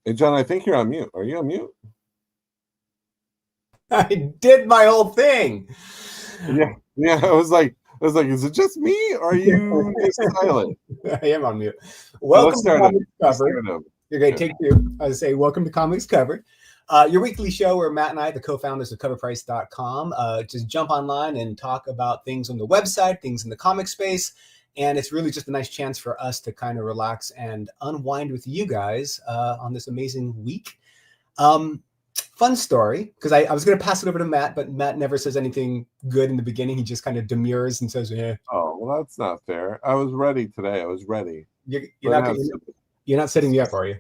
Hey, John, I think you're on mute. Are you on mute? I did my whole thing. Yeah, yeah. I was like, is it just me, or are you just silent? I am on mute. Let's Welcome to start over. Comics Let's Covered. start over. You're going Yeah. to take two. I say, welcome to Comics Covered, your weekly show where Matt and I, the co-founders of CoverPrice.com, just jump online and talk about things on the website, things in the comic space. And it's really just a nice chance for us to kind of relax and unwind with you guys on this amazing week. Fun story, because I was going to pass it over to Matt, but Matt never says anything good in the beginning. He just kind of demurs and says, yeah. Oh, well, that's not fair. I was ready today. I was ready. You're But not setting me up, are you?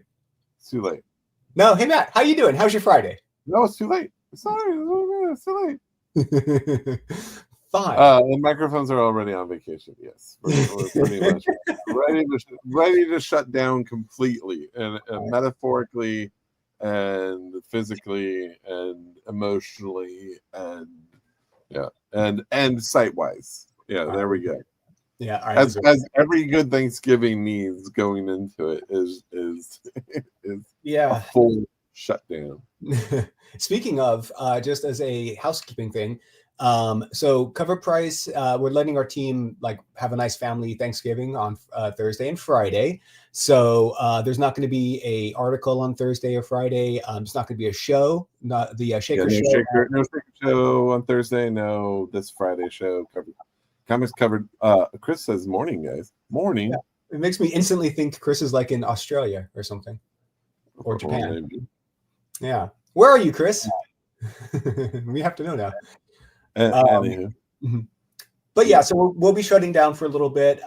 It's too late. No. Hey, Matt, how you doing? How's your Friday? No, it's too late. Sorry, it's too late. Fine. The microphones are already on vacation. Yes, we're pretty much ready to shut down completely, and metaphorically, and physically, and emotionally, and yeah, and site-wise. Yeah, there we go. Yeah, as every good Thanksgiving needs going into it is a full shutdown. Speaking of, just as a housekeeping thing, so Cover Price, we're letting our team like have a nice family Thanksgiving on Thursday and Friday. So there's not going to be a article on Thursday or Friday. It's not going to be a show, not the Shaker show. No Shaker show on Thursday. No, this Friday show. Comics Covered. Chris says morning, guys. Morning. Yeah. It makes me instantly think Chris is like in Australia or something, or Japan. Yeah. Where are you, Chris? We have to know now. But yeah, so we'll be shutting down for a little bit.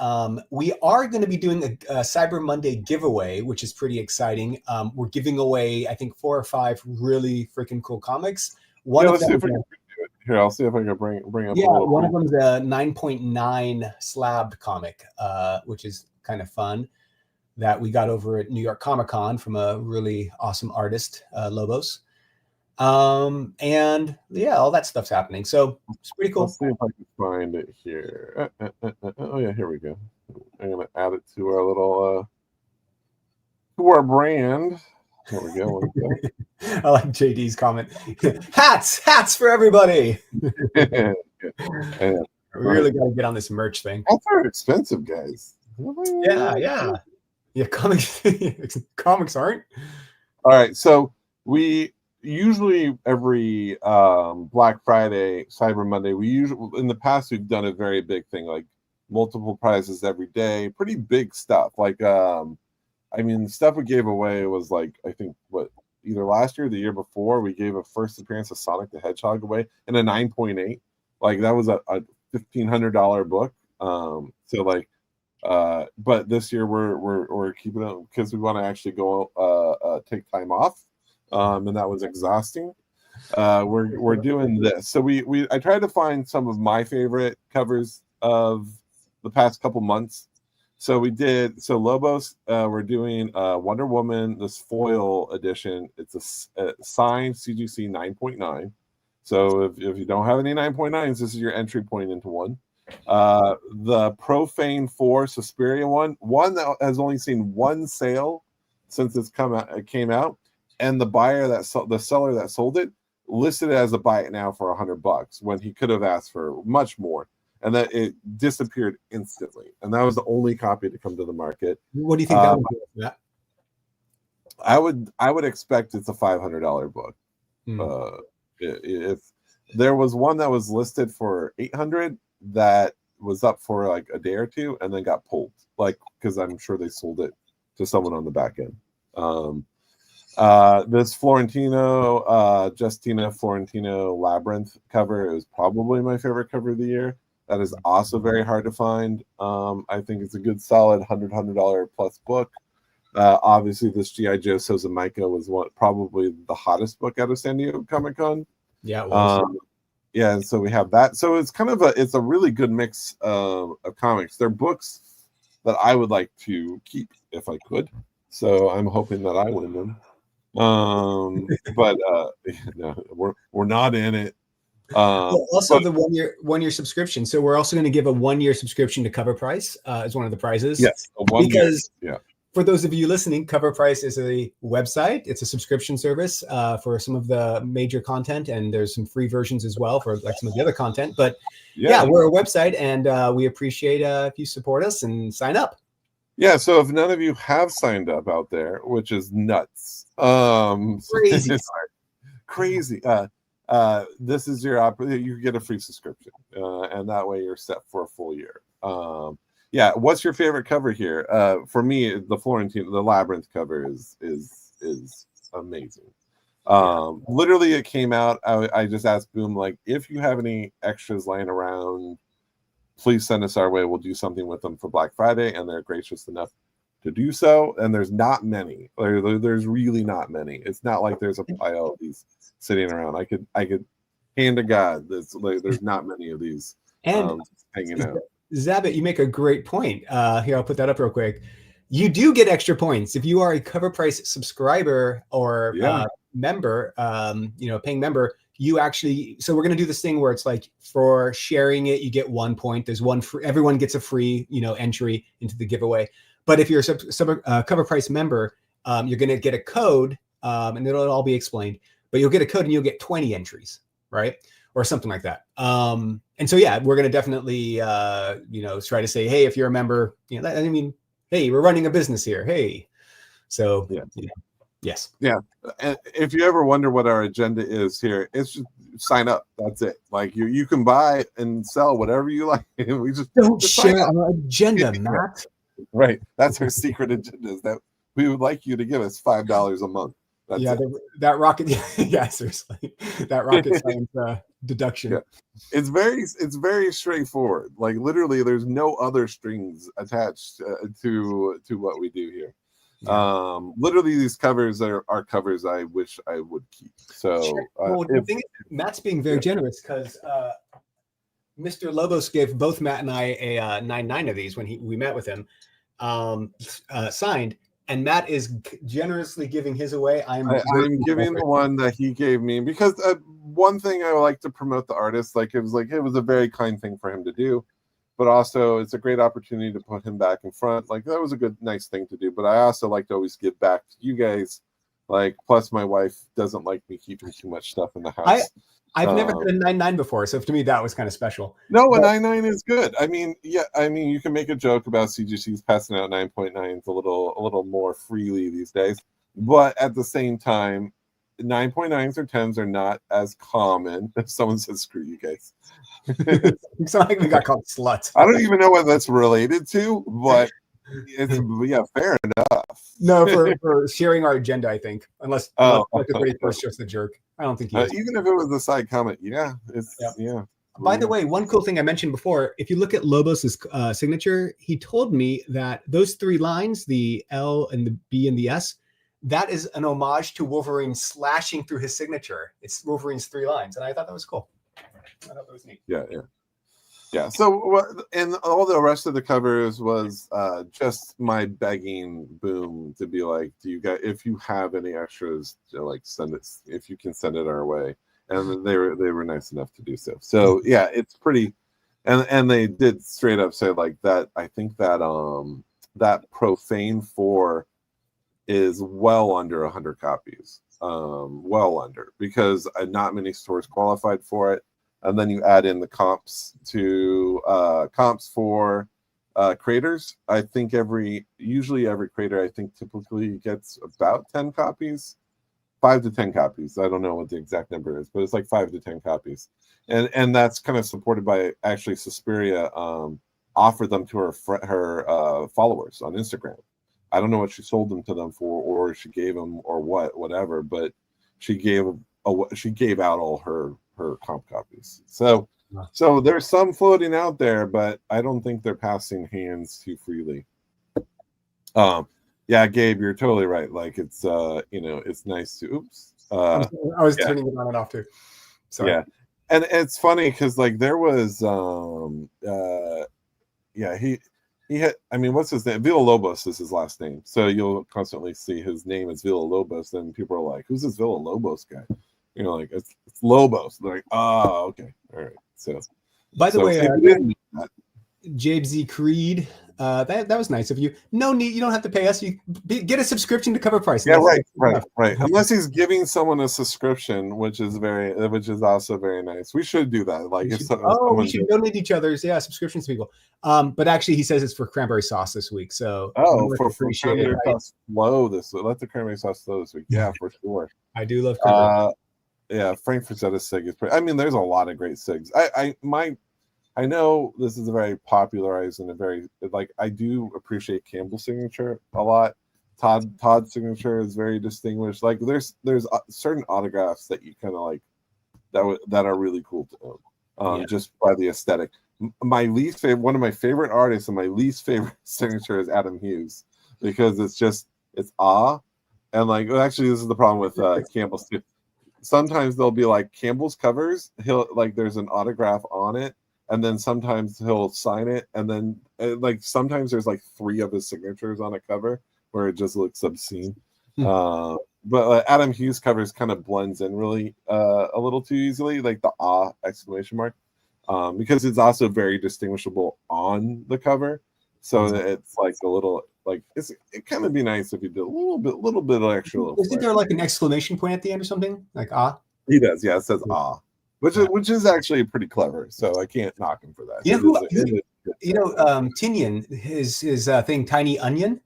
We are going to be doing a Cyber Monday giveaway, which is pretty exciting. We're giving away, I think, 4 or 5 really freaking cool comics. Here, I'll see if I can bring up. Yeah, one of them is a 9.9 slabbed comic, which is kind of fun, that we got over at New York Comic Con from a really awesome artist, Lobos. And yeah, all that stuff's happening. So it's pretty cool. Let's see if I can find it here. Oh yeah, here we go. I'm gonna add it to our little to our brand. There we go. I like JD's comment. hats for everybody. Yeah. We really got to get on this merch thing. Hats are expensive, guys. Yeah. Comics aren't. All right, so we usually every Black Friday, Cyber Monday, in the past we've done a very big thing, like multiple prizes every day, pretty big stuff. Like I mean, the stuff we gave away was like, I think either last year or the year before, we gave a first appearance of Sonic the Hedgehog away and a 9.8. Like that was a $1,500 book. So like, but this year we're keeping it because we want to actually go take time off. And that was exhausting. We're doing this. So I tried to find some of my favorite covers of the past couple months. So we did. So Lobos, we're doing Wonder Woman, this foil edition. It's a signed CGC 9.9. So if you don't have any 9.9s, this is your entry point into one. The Profane 4 Suspiria one that has only seen one sale since it came out, and the seller that sold it listed it as a buy it now for $100 when he could have asked for much more. And that it disappeared instantly, and that was the only copy to come to the market. What do you think that would be? Yeah. I would expect it's a $500 book. If there was one that was listed for $800 that was up for like a day or two and then got pulled, like because I'm sure they sold it to someone on the back end. This Justina Florentino Labyrinth cover is probably my favorite cover of the year. That is also very hard to find. I think it's a good, solid $100 plus book. Obviously, this G.I. Joe Sozomaika was probably the hottest book out of San Diego Comic-Con. Yeah, it was. Yeah, and so we have that. So it's kind of a really good mix of comics. They're books that I would like to keep if I could. So I'm hoping that I win them. But no, we're not in it. Also, the 1-year subscription. So we're also going to give a 1-year subscription to Cover Price as one of the prizes. Yes, For those of you listening, Cover Price is a website. It's a subscription service for some of the major content, and there's some free versions as well for like some of the other content. But yeah, we're a website, and we appreciate if you support us and sign up. Yeah, so if none of you have signed up out there, which is nuts, crazy. This is your you get a free subscription, and that way you're set for a full year. Yeah, what's your favorite cover here? For me, the Labyrinth cover is amazing. Literally, it came out. I just asked Boom, like, if you have any extras lying around, please send us our way. We'll do something with them for Black Friday, and they're gracious enough to do so. And there's not many. There's really not many. It's not like there's a pile of these sitting around. I could hand to God, there's not many of these hanging out. Zabbit, you make a great point. Here, I'll put that up real quick. You do get extra points if you are a Cover Price subscriber or member, paying member. You actually, so we're going to do this thing where it's like for sharing it, you get 1 point. There's one free, everyone gets a free, entry into the giveaway. But if you're a Cover Price member, you're going to get a code, and it'll all be explained. But you'll get a code and you'll get 20 entries, right? Or something like that. And so, yeah, we're going to definitely, try to say, hey, if you're a member, hey, we're running a business here. Hey, so yes. Yeah. And if you ever wonder what our agenda is here, it's just sign up. That's it. Like you can buy and sell whatever you like. We just don't share our agenda, Matt. Right. That's our secret agenda, is that we would like you to give us $5 a month. That's that rocket. Yeah, seriously, that rocket science deduction. Yeah. It's very straightforward. Like literally, there's no other strings attached to what we do here. Yeah. Literally, these covers are covers I wish I would keep. So the thing is, Matt's being very generous because Mr. Lobos gave both Matt and I a 9.9 of these when we met with him, signed. And Matt is generously giving his away. I'm giving the one that he gave me because one thing I like to promote the artist. It was a very kind thing for him to do, but also it's a great opportunity to put him back in front. Like that was a nice thing to do. But I also like to always give back to you guys. Plus my wife doesn't like me keeping too much stuff in the house. I've never had a 9.9 before, so to me that was kind of special. No, a 9.9 is good. I mean, you can make a joke about CGCs passing out 9.9s a little more freely these days, but at the same time, 9.9s or 10s are not as common. If someone says "screw you guys," it's not like we got called sluts. I don't even know what that's related to, but it's fair enough. No, for sharing our agenda, I think, unless everybody first just the jerk. I don't think even if it was a side comment, By the way, one cool thing I mentioned before, if you look at Lobos's signature, he told me that those 3 lines, the L and the B and the S, that is an homage to Wolverine slashing through his signature. It's Wolverine's 3 lines, and I thought that was cool. I thought that was neat. Yeah. So, and all the rest of the covers was just my begging Boom to be like, do you guys, if you have any extras, send it. If you can send it our way, and they were nice enough to do so. So yeah, it's pretty, and they did straight up say like that. I think that that Profane 4 is well under 100 copies, well under, because not many stores qualified for it. And then you add in the comps for creators. I think usually every creator, I think typically gets about 10 copies, 5 to 10 copies. I don't know what the exact number is, but it's like 5 to 10 copies. And that's kind of supported by actually Suspiria offered them to her followers on Instagram. I don't know what she sold them to them for, or she gave them, or whatever, but she gave out all her comp copies. So there's some floating out there, but I don't think they're passing hands too freely. Yeah, Gabe, you're totally right. Like it's it's nice to I was turning it on and off too. Sorry. Yeah. And it's funny because like there was he had, I mean, what's his name? Villalobos is his last name. So you'll constantly see his name as Villalobos, and people are like, who's this Villalobos guy? Like it's Lobos. They're like, oh, okay, all right. So, by the way, Jabesy Creed. That was nice of you. No need. You don't have to pay us. You get a subscription to Cover Price. Yeah, right. Unless he's giving someone a subscription, which is also very nice. We should do that. Like, we should donate each other's subscriptions to people. But actually, he says it's for cranberry sauce this week. So for cranberry sauce flow this week. Let the cranberry sauce flow this week. Yeah, for sure. I do love cranberry. Yeah, Frank Frazetta sig is pretty. I mean, there's a lot of great sigs. I know this is a very popularized and a very I do appreciate Campbell's signature a lot. Todd's signature is very distinguished. Like there's certain autographs that you kind of like that are really cool to own, just by the aesthetic. My least favorite, one of my favorite artists, and my least favorite signature is Adam Hughes, because it's and like actually this is the problem with Campbell's too. Sometimes they'll be like Campbell's covers. There's an autograph on it. And then sometimes he'll sign it, and then sometimes there's like 3 of his signatures on a cover where it just looks obscene. But Adam Hughes covers kind of blends in really a little too easily, like the exclamation mark, because it's also very distinguishable on the cover. So it's like a little it kind of be nice if you did a little bit of extra. Isn't there like an exclamation point at the end or something like ah? He does, yeah. It says ah. Which is actually pretty clever, so I can't knock him for that. Tinian, his thing, Tiny Onion,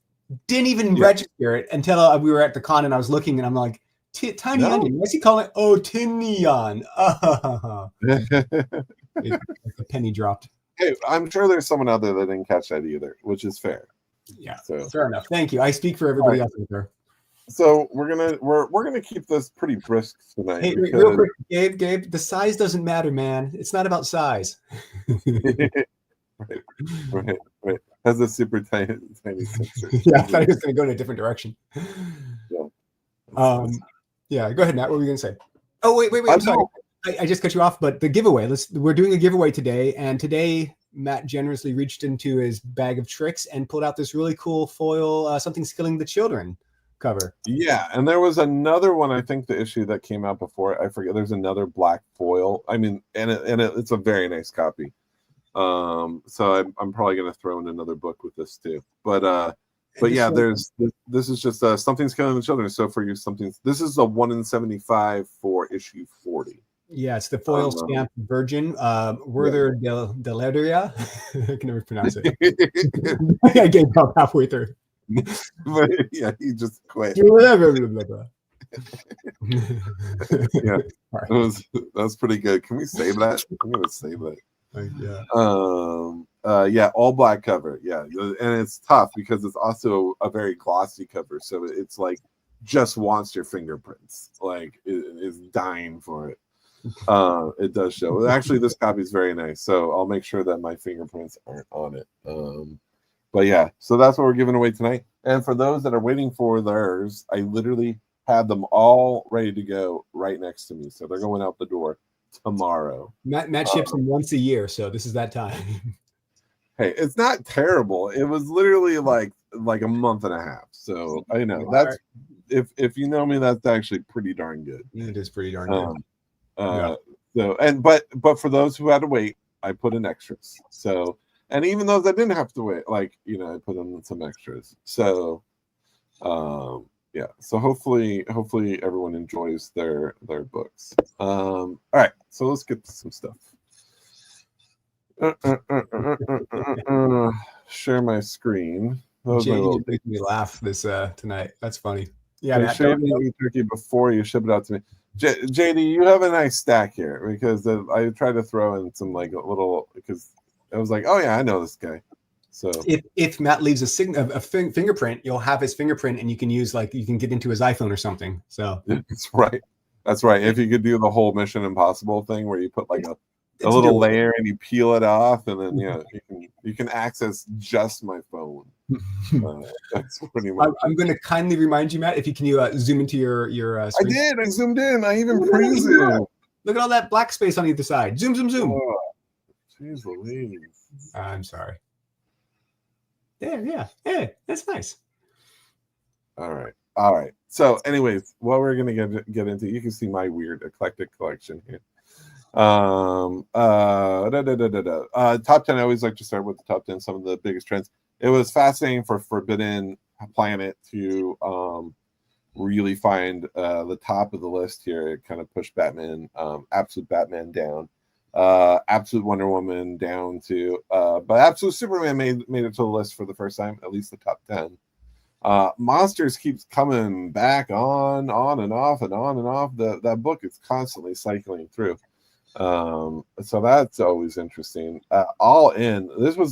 didn't even register it until we were at the con and I was looking and I'm like, Tiny Onion, what's he calling it? Oh, Tinian. The penny dropped. Hey, I'm sure there's someone out there that didn't catch that either, which is fair. Yeah, so fair enough. Thank you. I speak for everybody else there. So we're gonna keep this pretty brisk tonight. Hey, real quick, Gabe, the size doesn't matter, man. It's not about size. right. Has a super tiny sensor. Yeah, I thought he was gonna go in a different direction. Yeah. Go ahead, Matt. What were you gonna say? Oh, wait. I'm sorry. I just cut you off, but the giveaway. We're doing a giveaway today, and today Matt generously reached into his bag of tricks and pulled out this really cool foil, Something's Killing the Children cover. Yeah, and there was another one, I think the issue that came out before, I forget, there's another black foil. I mean, it's a very nice copy. So I'm probably going to throw in another book with this too. But yeah, this is just Something's Killing the Children. So for you, this is a 1 in 75 for issue 40. Yeah, it's the foil stamped Virgin, Werther Deleria. I can never pronounce it. I gave up halfway through. But yeah, he just quit. Yeah, that's pretty good. Can we save that? I'm gonna save that. Yeah. All black cover. Yeah, and it's tough because it's also a very glossy cover, so it's like just wants your fingerprints. Like is dying for it. It does show. Actually, this copy is very nice, so I'll make sure that my fingerprints aren't on it. But yeah, so that's what we're giving away tonight. And for those that are waiting for theirs, I literally had them all ready to go right next to me. So they're going out the door tomorrow. Matt ships them once a year, so this is that time. Hey, it's not terrible. It was literally like a month and a half. So I know that's if you know me, that's actually pretty darn good. It is pretty darn good. So but for those who had to wait, I put in extras. So. And even those that didn't have to wait, I put in some extras. So, yeah. So hopefully everyone enjoys their books. All right. So let's get to some stuff. Share my screen. JD making me laugh this tonight. That's funny. Yeah. Share the turkey before you ship it out to me. JD, you have a nice stack here because I tried to throw in some because. I was like, oh yeah, I know this guy. So if Matt leaves a fingerprint, you'll have his fingerprint, and you can get into his iPhone or something. So that's right. If you could do the whole Mission Impossible thing where you put like a little layer and you peel it off, and then you can access just my phone. That's pretty much. I'm going to kindly remind you, Matt, if you zoom into your screen. I did. I zoomed in. I even pre-zoomed. Look at all that black space on either side. Zoom. Jeez Louise. I'm sorry. Yeah, that's nice. All right. So, anyways, what we're gonna get into, you can see my weird eclectic collection here. Top 10. I always like to start with the top 10, some of the biggest trends. It was fascinating for Forbidden Planet to really find the top of the list here. It kind of pushed Batman, Absolute Batman down, Absolute Wonder Woman down to, but Absolute Superman made it to the list for the first time, at least the top 10. Monsters keeps coming back on and off and on and off. That book is constantly cycling through. So that's always interesting. All In,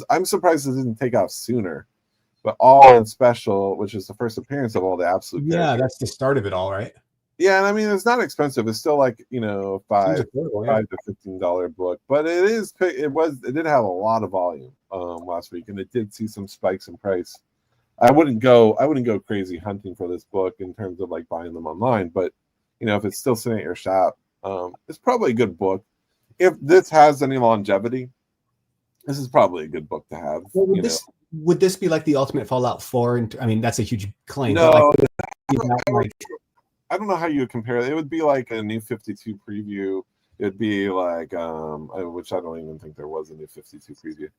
I'm surprised it didn't take off sooner, but All In Special, which is the first appearance of all the Absolute characters. That's the start of it all, right? Yeah, and I mean it's not expensive. It's still like $5 to $15 book, but it did have a lot of volume last week, and it did see some spikes in price. I wouldn't go crazy hunting for this book in terms of like buying them online, but if it's still sitting at your shop, it's probably a good book. If this has any longevity, this is probably a good book to have. Well, would this be like the ultimate Fallout 4? I mean, that's a huge claim. No, but I don't know how you would compare it. It would be like a New 52 preview. It'd be like, which I don't even think there was a New 52 preview.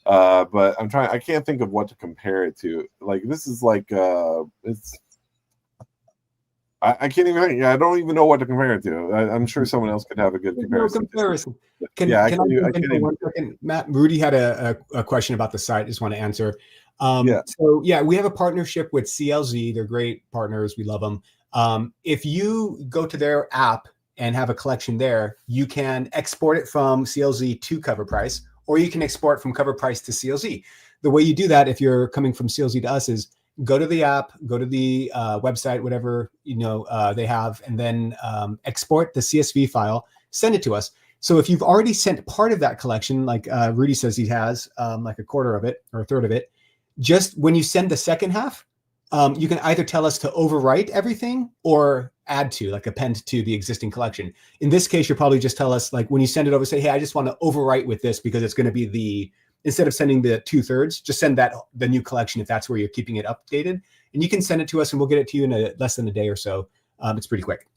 But I can't think of what to compare it to. Like, this is like, I can't even. I don't even know what to compare it to. I'm sure someone else could have a good comparison. Can I one second? Matt, Rudy had a question about the site. Just want to answer. So we have a partnership with CLZ. They're great partners. We love them. If you go to their app and have a collection there, you can export it from CLZ to Cover Price, or you can export from Cover Price to CLZ. The way you do that, if you're coming from CLZ to us, is go to the app, go to the website, whatever they have, and then export the CSV file, send it to us. So if you've already sent part of that collection, like Rudy says he has, like a quarter of it or a third of it, just when you send the second half, you can either tell us to overwrite everything or add to, like append to the existing collection. In this case, you'll probably just tell us, like when you send it over, say, hey, I just want to overwrite with this because it's going to be instead of sending the 2/3, just send the new collection if that's where you're keeping it updated. And you can send it to us and we'll get it to you in less than a day or so. It's pretty quick.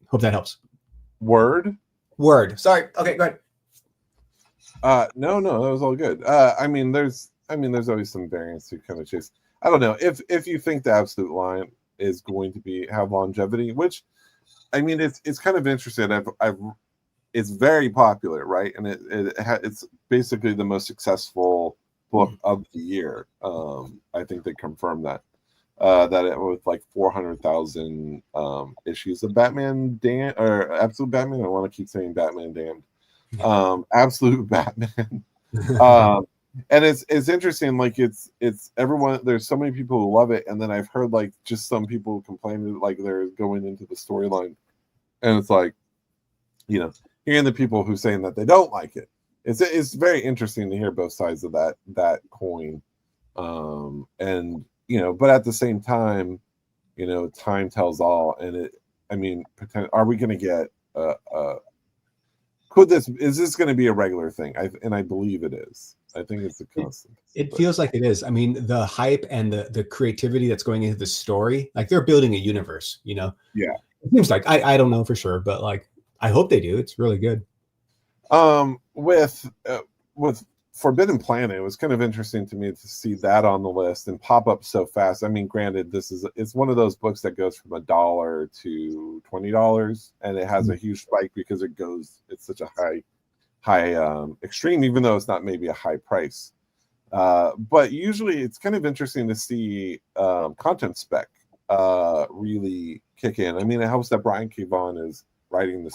Hope that helps. Word. Sorry. Okay, go ahead. No, that was all good. I mean, there's always some variance to kind of chase. I don't know if you think the Absolute line is going to have longevity, which, I mean, it's kind of interesting. It's very popular, right? And it's basically the most successul book of the year. I think they confirmed that it with like 400,000 issues of Batman Damned or Absolute Batman. I want to keep saying Batman Damned. Absolute Batman. And it's interesting. Like it's everyone. There's so many people who love it, and then I've heard like just some people complaining like they're going into the storyline, and it's like, hearing the people who saying that they don't like it. It's very interesting to hear both sides of that coin. And but at the same time, time tells all. And are we going to get is this going to be a regular thing? I believe it is. I think it's a constant. It feels like it is. I mean, the hype and the creativity that's going into the story, like they're building a universe, Yeah. It seems like, I don't know for sure, but like, I hope they do. It's really good. With Forbidden Planet, it was kind of interesting to me to see that on the list and pop up so fast. I mean, granted, it's one of those books that goes from $1 to $20, and it has a huge spike because it's such a high extreme, even though it's not maybe a high price. But usually, it's kind of interesting to see content spec really kick in. I mean, it helps that Brian K. Vaughan is writing the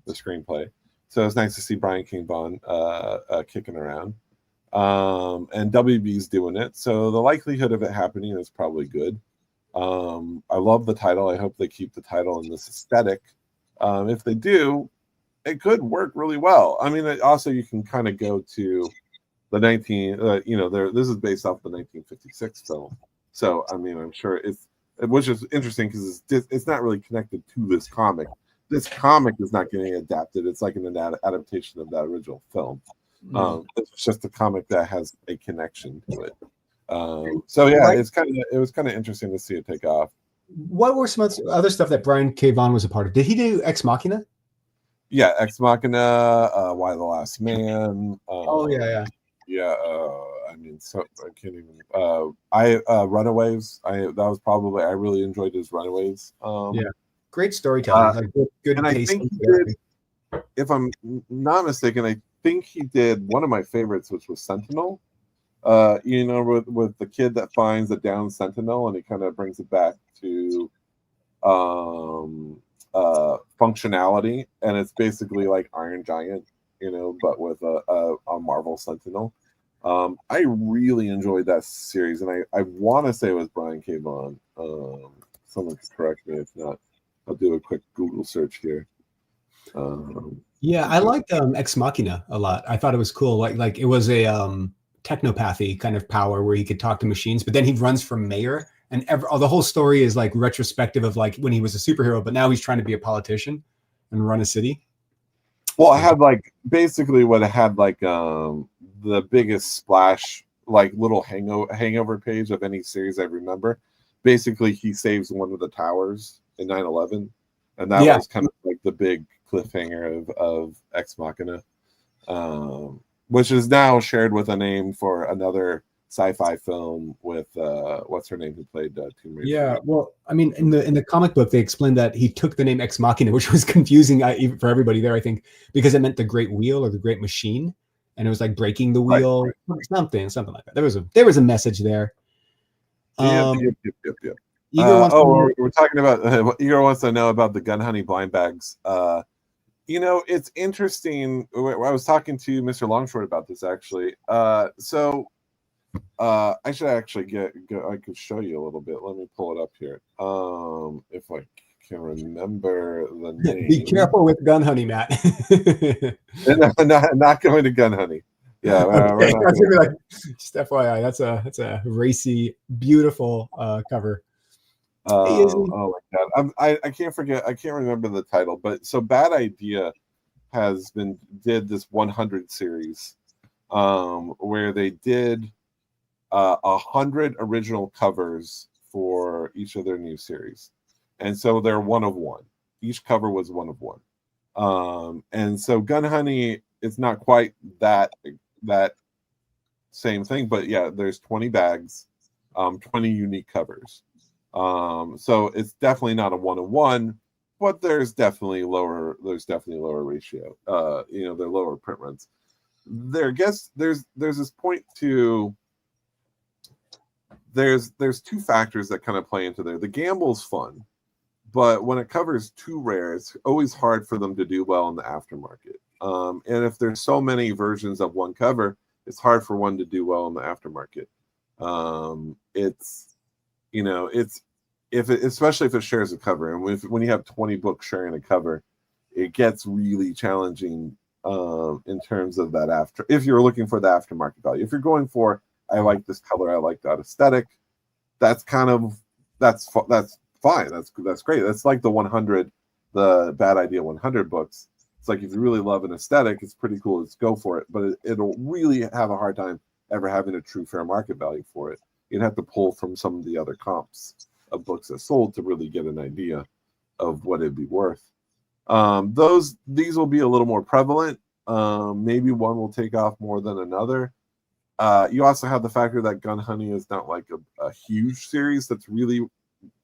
screenplay. So it's nice to see Brian K. Vaughan kicking around. And WB's doing it. So the likelihood of it happening is probably good. I love the title. I hope they keep the title in this aesthetic. If they do, it could work really well. I mean, also you can kind of go to the this is based off the 1956 film. So, I mean, I'm sure which is interesting because it's not really connected to this comic. This comic is not getting adapted. It's like an adaptation of that original film. It's just a comic that has a connection to it. So yeah, it was kind of interesting to see it take off. What were some other stuff that Brian K. Vaughan was a part of? Did he do Ex Machina? Yeah, Ex Machina, Why the Last Man. Oh yeah. Yeah, I mean, so I can't even. Runaways. That was probably I really enjoyed his Runaways. Yeah. Great storytelling, like good And I think pacing. he did, if I'm not mistaken, I think he did one of my favorites, which was Sentinel. With the kid that finds the down Sentinel and he kind of brings it back to functionality, and it's basically like Iron Giant, but with a Marvel Sentinel. I really enjoyed that series, and I want to say it was Brian K. Vaughan. Someone can correct me if not. I'll do a quick Google search here. Yeah, I liked Ex Machina a lot. I thought it was cool. Like it was a technopathy kind of power where he could talk to machines, but then he runs for mayor, and the whole story is like retrospective of like when he was a superhero, but now he's trying to be a politician and run a city. Well, it had like basically what it had like the biggest splash, like little hangover page of any series I remember. Basically, he saves one of the towers in 9/11, and that was kind of like the big cliffhanger of Ex Machina, which is now shared with a name for another sci-fi film with what's her name who played Tomb Raider. Yeah, well, I mean, in the comic book, they explained that he took the name Ex Machina, which was confusing even for everybody there, I think, because it meant the Great Wheel or the Great Machine, and it was like breaking the wheel, something like that. There was a message there. Yep. Igor wants we're talking about Igor wants to know about the gun honey blind bags. It's interesting. I was talking to Mr. Longshort about this actually. I should actually I could show you a little bit. Let me pull it up here. If I can remember the name. Be careful with gun honey, Matt. not going to gun honey. Yeah, okay. Just FYI, that's a racy, beautiful cover. Oh my god, I can't forget. I can't remember the title, but so Bad Idea did this 100 series, where they did 100 original covers for each of their new series, and so they're one of one. Each cover was one of one, and so Gun Honey is not quite that same thing, but yeah, there's 20 bags, 20 unique covers. So it's definitely not a 1-to-1, but there's definitely lower ratio. They're lower print runs. There's this point to there's two factors that kind of play into there. The gamble's fun, but when it covers too rare, it's always hard for them to do well in the aftermarket. And if there's so many versions of one cover, it's hard for one to do well in the aftermarket. Especially if it shares a cover, and when you have 20 books sharing a cover, it gets really challenging in terms of that if you're looking for the aftermarket value. If you're going for, I like this color, I like that aesthetic, that's fine. That's great. That's like the 100, the Bad Idea 100 books. It's like if you really love an aesthetic, it's pretty cool. Let's go for it. But it'll really have a hard time ever having a true fair market value for it. You'd have to pull from some of the other comps of books that sold to really get an idea of what it'd be worth. These will be a little more prevalent. Maybe one will take off more than another. You also have the factor that Gun Honey is not like a huge series that's really,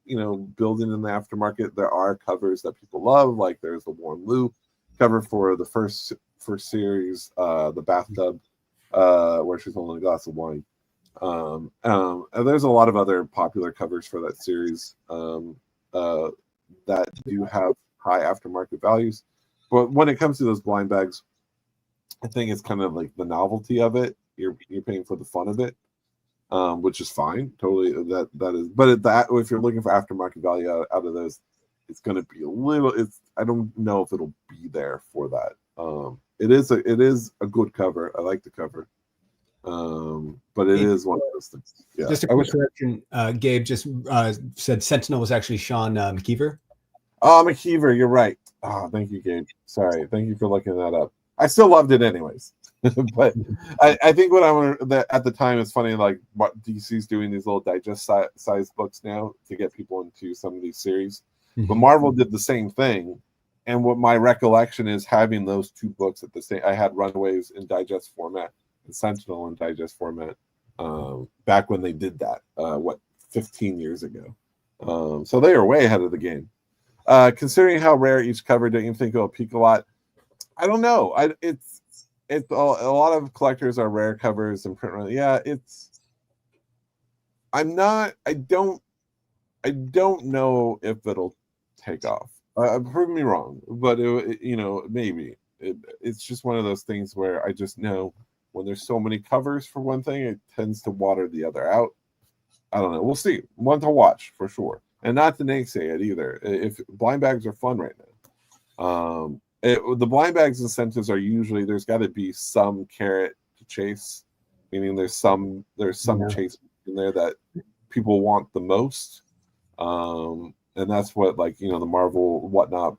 building in the aftermarket. There are covers that people love, like there's the Warren Liu cover for the first series, the bathtub, where she's holding a glass of wine. And there's a lot of other popular covers for that series that do have high aftermarket values. But when it comes to those blind bags, I think it's kind of like the novelty of it. You're paying for the fun of it, which is fine. Totally, that is. But if you're looking for aftermarket value out of those, it's going to be a little. I don't know if it'll be there for that. It is a good cover. I like the cover. But it is one of those things. Yeah. Just a quick correction. Gabe just said Sentinel was actually Sean McKeever. Oh, McKeever, you're right. Oh, thank you, Gabe. Sorry, thank you for looking that up. I still loved it anyways. But I think that at the time it's funny, like what DC's doing these little digest size books now to get people into some of these series. Mm-hmm. But Marvel did the same thing And what my recollection is, having those two books at the same, I had Runaways in digest format and Sentinel in digest format back when they did that, 15 years ago. So they are way ahead of the game. Considering how rare each cover, don't you think it'll peak a lot? I don't know. It's a lot of collectors are rare covers and print run. Yeah, I don't know if it'll take off. Prove me wrong, but maybe it's just one of those things where I just know when there's so many covers for one thing, it tends to water the other out. I don't know. We'll see. One to watch for sure, and not to naysay it either. If blind bags are fun right now, the blind bags incentives are usually there's got to be some carrot to chase, meaning there's some chase in there that people want the most. And that's what, like, the Marvel whatnot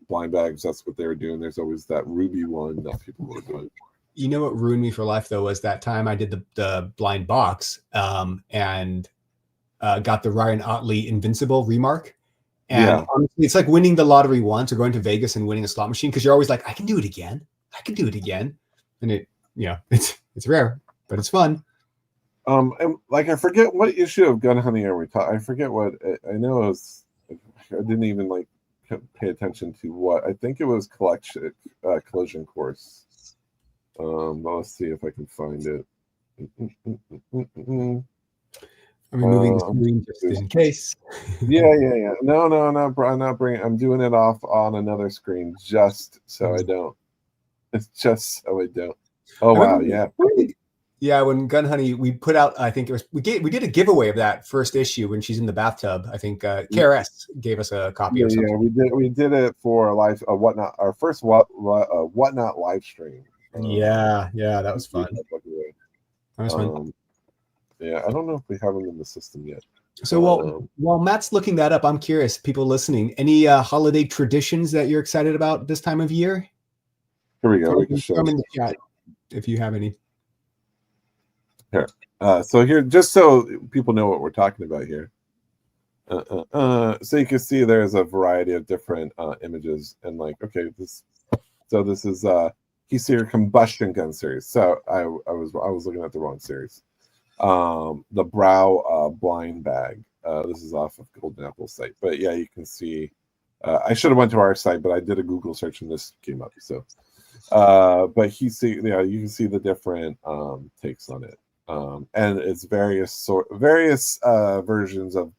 blind bags, that's what they were doing. There's always that ruby one that people were doing. You know what ruined me for life though was that time I did the blind box and got the Ryan Otley Invincible remark. And honestly, it's like winning the lottery once or going to Vegas and winning a slot machine, because you're always like, I can do it again. And it's rare, but it's fun. And like, I forget what issue of Gun Hunting are we talking. I forget what I know it was. I didn't even like pay attention to what. I think it was Collision Course. Let's see if I can find it. I'm removing the screen just in case. Yeah. No, I'm not bringing. I'm doing it off on another screen just so I don't. It's just so I don't. Oh wow, yeah. Yeah, when Gun Honey, we put out, I think it was, we did a giveaway of that first issue when she's in the bathtub. I think KRS gave us a copy or something. Yeah, we did it for whatnot, our first whatnot live stream. Yeah, that was fun. That was fun. Yeah, I don't know if we have them in the system yet. So while Matt's looking that up, I'm curious, people listening, any holiday traditions that you're excited about this time of year? Here we go. We can show them in the chat if you have any. Here. So here, just so people know what we're talking about here. So you can see there's a variety of different images, and like, okay, this is Heatseeker Combustion Gun series. So I was looking at the wrong series. The Brow blind bag. This is off of Golden Apple's site, but yeah, you can see. I should have went to our site, but I did a Google search and this came up. So, but you can see the different takes on it. And it's various versions of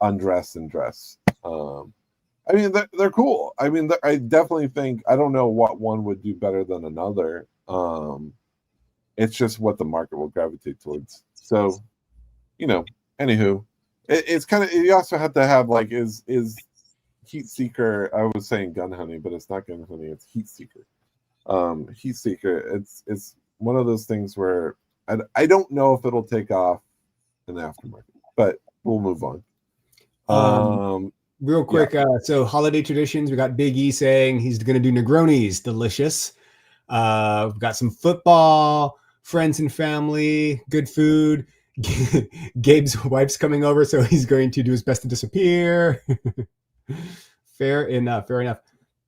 undress and dress. I mean, they're cool. I mean, I definitely think, I don't know what one would do better than another. It's just what the market will gravitate towards. So, anywho, it's kind of, you also have to have like, is Heatseeker, I was saying Gun Honey, but it's not Gun Honey, it's Heatseeker. Heatseeker, it's one of those things where I don't know if it'll take off in the aftermarket, but we'll move on. Real quick, so holiday traditions, we got Big E saying he's going to do Negronis, delicious. We've got some football, friends and family, good food. Gabe's wife's coming over, so he's going to do his best to disappear. Fair enough.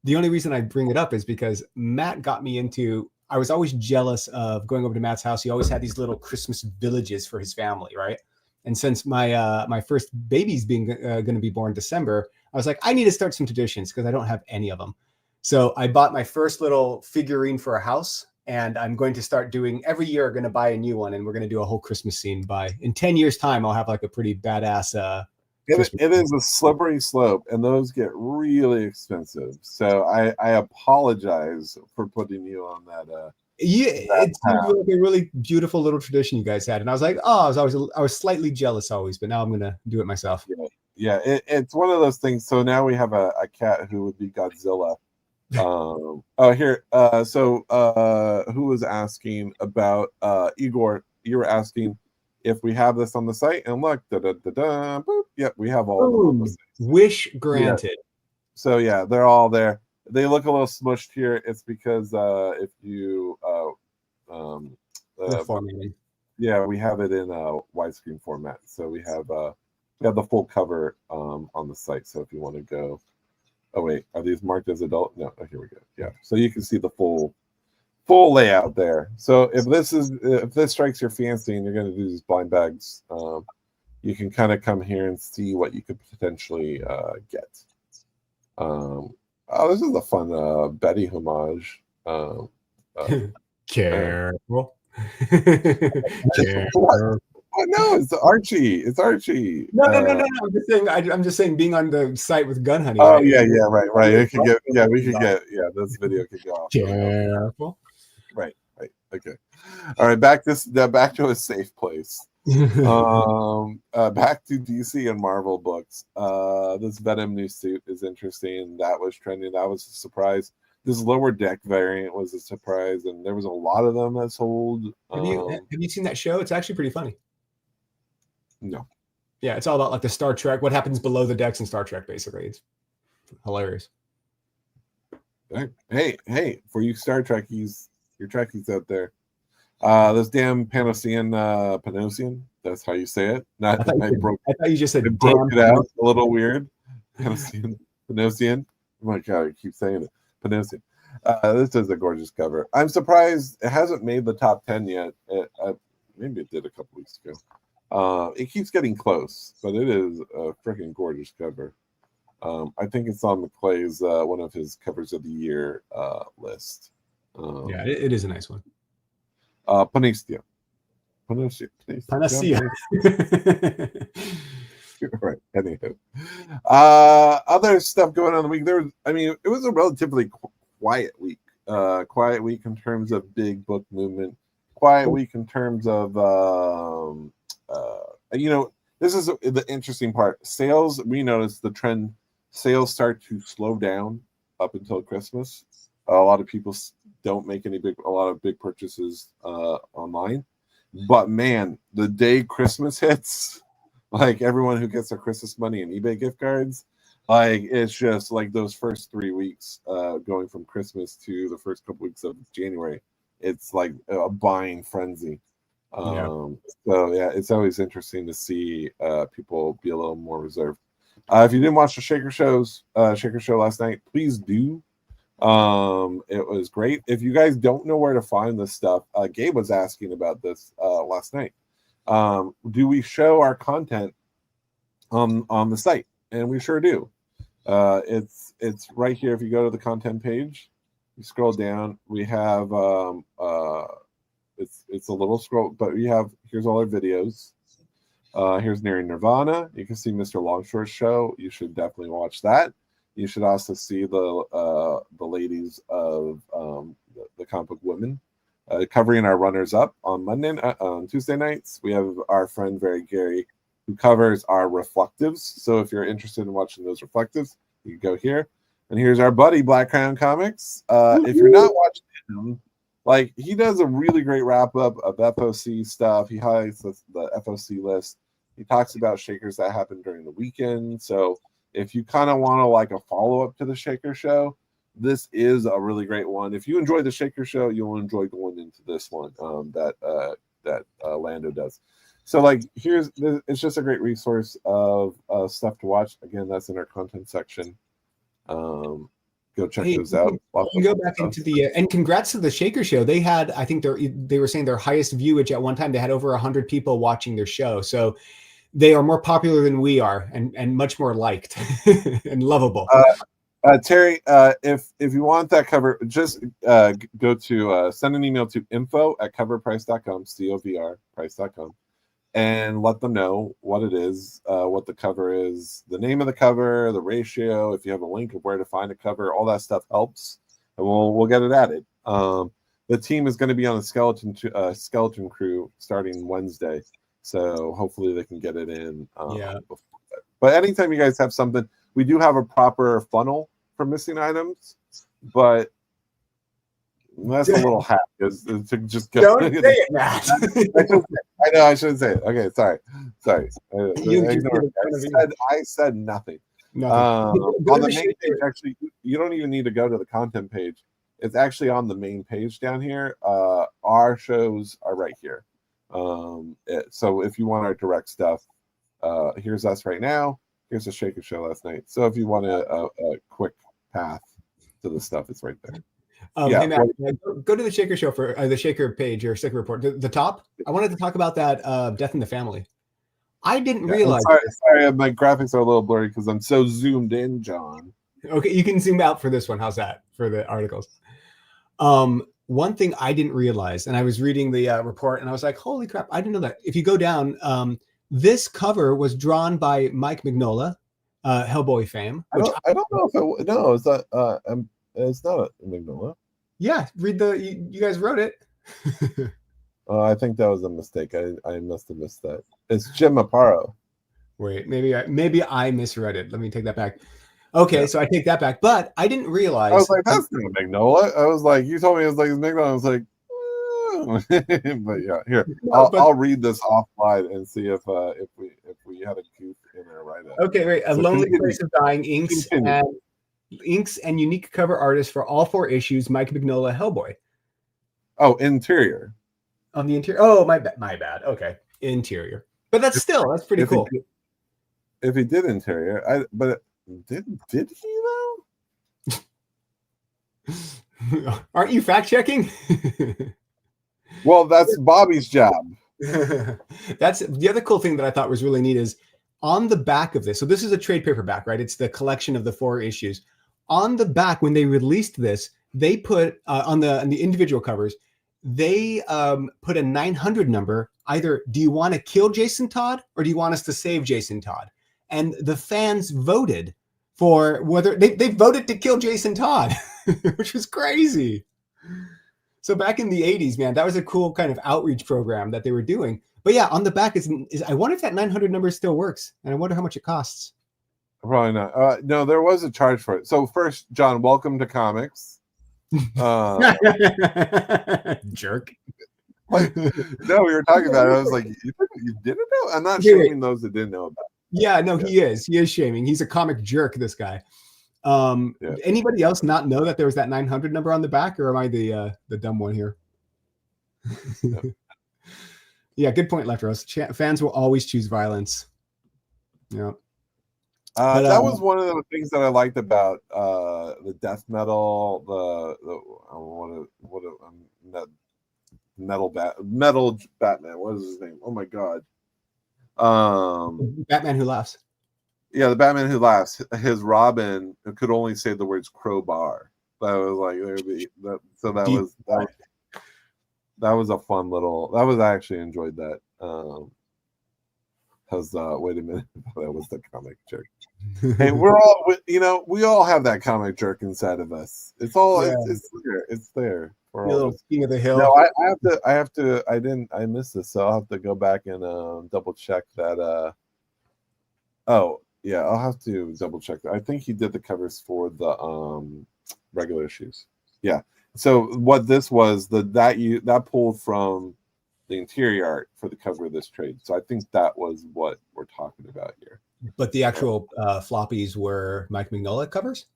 The only reason I bring it up is because Matt got me into, I was always jealous of going over to Matt's house. He always had these little Christmas villages for his family, right? And since my first baby's going to be born December, I was like, I need to start some traditions because I don't have any of them. So I bought my first little figurine for a house, and I'm going to start doing every year. Going to buy a new one, and we're going to do a whole Christmas scene. In 10 years' time, I'll have like a pretty badass. It is a slippery slope, and those get really expensive. So I apologize for putting you on that. It's like a really beautiful little tradition you guys had, and I was like, I was slightly jealous always, but now I'm gonna do it myself. Yeah, it's one of those things. So now we have a cat who would be Godzilla. Who was asking about Igor? You were asking if we have this on the site, and look, boop, yep, we have all of them on the site. Wish granted. Yeah. So yeah, they're all there. They look a little smushed here. It's because if you we have it in widescreen format. So we have the full cover on the site. So if you want to go Oh wait, are these marked as adult? No. Oh, here we go. Yeah. So you can see the full layout there. So if this strikes your fancy and you're going to do these blind bags, you can kind of come here and see what you could potentially get. Oh, this is a fun Betty homage. Careful. Careful. Oh, no, it's Archie. It's Archie. No. I'm just saying, being on the site with Gun Honey. Oh right? yeah, right. It could get. Yeah, we could get. Yeah, this video could go off. Careful. Right. Okay. All right. Back to a safe place. Back to DC and Marvel books. This Venom new suit is interesting. That was trending. That was a surprise. This lower deck variant was a surprise, and there was a lot of them that sold. Have you seen that show? It's actually pretty funny. No. Yeah, it's all about like the Star Trek, what happens below the decks in Star Trek, basically. It's hilarious. Hey, for you Star Trekkies, your Trekkies out there. This damn Panosian, that's how you say it. I thought you just said broke it out a little weird. Panosian. Oh my god, I keep saying it. Panosian. This is a gorgeous cover. I'm surprised it hasn't made the top 10 yet. Maybe it did a couple weeks ago. It keeps getting close, but it is a freaking gorgeous cover. I think it's on McClay's one of his covers of the year list. Yeah, it is a nice one. Panacea. Right. Anywho, other stuff going on the week. It was a relatively quiet week. Quiet week in terms of big book movement. Quiet week in terms of this is the interesting part. Sales, we noticed the trend. Sales start to slow down up until Christmas. A lot of people don't make a lot of big purchases online. But man, the day Christmas hits, like everyone who gets their Christmas money and eBay gift cards, like it's just like those first 3 weeks going from Christmas to the first couple weeks of January. It's like a buying frenzy. So yeah, it's always interesting to see people be a little more reserved. If you didn't watch the Shaker Show last night, please do. It was great. If you guys don't know where to find this stuff, Gabe was asking about this last night. Do we show our content on the site? And we sure do. It's right here. If you go to the content page, you scroll down. We have it's a little scroll, but here's all our videos. Here's Nearing Nirvana. You can see Mr. Longshore show. You should definitely watch that. You should also see the ladies of the comic book women covering our runners up on Tuesday nights. We have our friend Gary who covers our reflectives. So if you're interested in watching those reflectives, you can go here. And here's our buddy Black Crown Comics. If you're not watching him, like he does a really great wrap up of FOC stuff. He highlights the FOC list. He talks about shakers that happened during the weekend. So if you kind of want to like a follow-up to the Shaker Show, this is a really great one. If you enjoy the Shaker Show, you'll enjoy going into this one that Lando does. So like it's just a great resource of stuff to watch. Again, that's in our content section. Go check those out. You go back into the and congrats to the Shaker Show. They had, I think they were saying their highest viewage at one time. They had over 100 people watching their show. So they are more popular than we are, and much more liked and lovable. Terry, if you want that cover, just go to send an email to info@covrprice.com, covrprice.com, and let them know what it is, what the cover is, the name of the cover, the ratio. If you have a link of where to find a cover, all that stuff helps, and we'll get it added. The team is going to be on the skeleton crew starting Wednesday. So hopefully they can get it in. Before that. But anytime you guys have something, we do have a proper funnel for missing items, but that's a little hack. Is to just go. Don't say it, Matt. I know I shouldn't say it. Okay, sorry. I said nothing. On the main page, actually, you don't even need to go to the content page. It's actually on the main page down here. Our shows are right here. So if you want our direct stuff, here's us right now. here's a Shaker show last night. So if you want a quick path to the stuff, it's right there. Hey Matt, go to the Shaker show for the Shaker page or Shaker report. The top. I wanted to talk about that Death in the Family. I didn't realize. Sorry, my graphics are a little blurry because I'm so zoomed in, John. Okay, you can zoom out for this one. How's that for the articles? One thing I didn't realize, and I was reading the report, and I was like, "Holy crap! I didn't know that." If you go down, this cover was drawn by Mike Mignola, Hellboy fame. I don't know if it's not. It's not a Mignola. Yeah, read you guys wrote it. I think that was a mistake. I must have missed that. It's Jim Aparo. Wait, maybe I misread it. Let me take that back. Okay, so I take that back. But I didn't realize. I was like, that's not Mignola. I was like, you told me it was like Mignola. I was like, but yeah, here I'll read this offline and see if we had a goof in there right now. Okay, right. A Lonely Place of Dying inks and unique cover artist for all 4 issues. Mike Mignola, Hellboy. Oh, interior. On the interior. Oh, my bad. Okay, interior. But that's pretty cool. If he did interior, did he though? Aren't you fact checking? Well, that's Bobby's job. That's the other cool thing that I thought was really neat is on the back of this. So this is a trade paperback, right? It's the collection of the 4 issues. On the back, when they released this, they put on the individual covers, they put a 900 number. Either do you want to kill Jason Todd or do you want us to save Jason Todd? And the fans voted for whether they voted to kill Jason Todd, which was crazy. So back in the 80s, man, that was a cool kind of outreach program that they were doing. But yeah, on the back is I wonder if that 900 number still works, and I wonder how much it costs. Probably not. No, there was a charge for it. So first, John, welcome to comics. Jerk. No, we were talking about it. I was like, you didn't know? I'm not shaming those that didn't know about it. Yeah, no, he is shaming. He's a comic jerk, this guy. Anybody else not know that there was that 900 number on the back, or am I the dumb one here? Yeah, good point, Lectros. Fans will always choose violence. Yeah. That was one of the things that I liked about the death metal, metal Batman. What is his name? Oh my god. Batman Who Laughs. Yeah, the Batman Who Laughs. His Robin could only say the words crowbar. That was like that. So that was a fun little. I actually enjoyed that. Wait a minute, that was the comic jerk. Hey, we all have that comic jerk inside of us. It's all it's there. For all little king of the hill. No, I have to. I missed this, so I'll have to go back and double check that. Oh yeah, I'll have to double check that. I think he did the covers for the regular issues. Yeah. So what this was that pulled from the interior art for the cover of this trade. So I think that was what we're talking about here. But the actual floppies were Mike Mignola covers?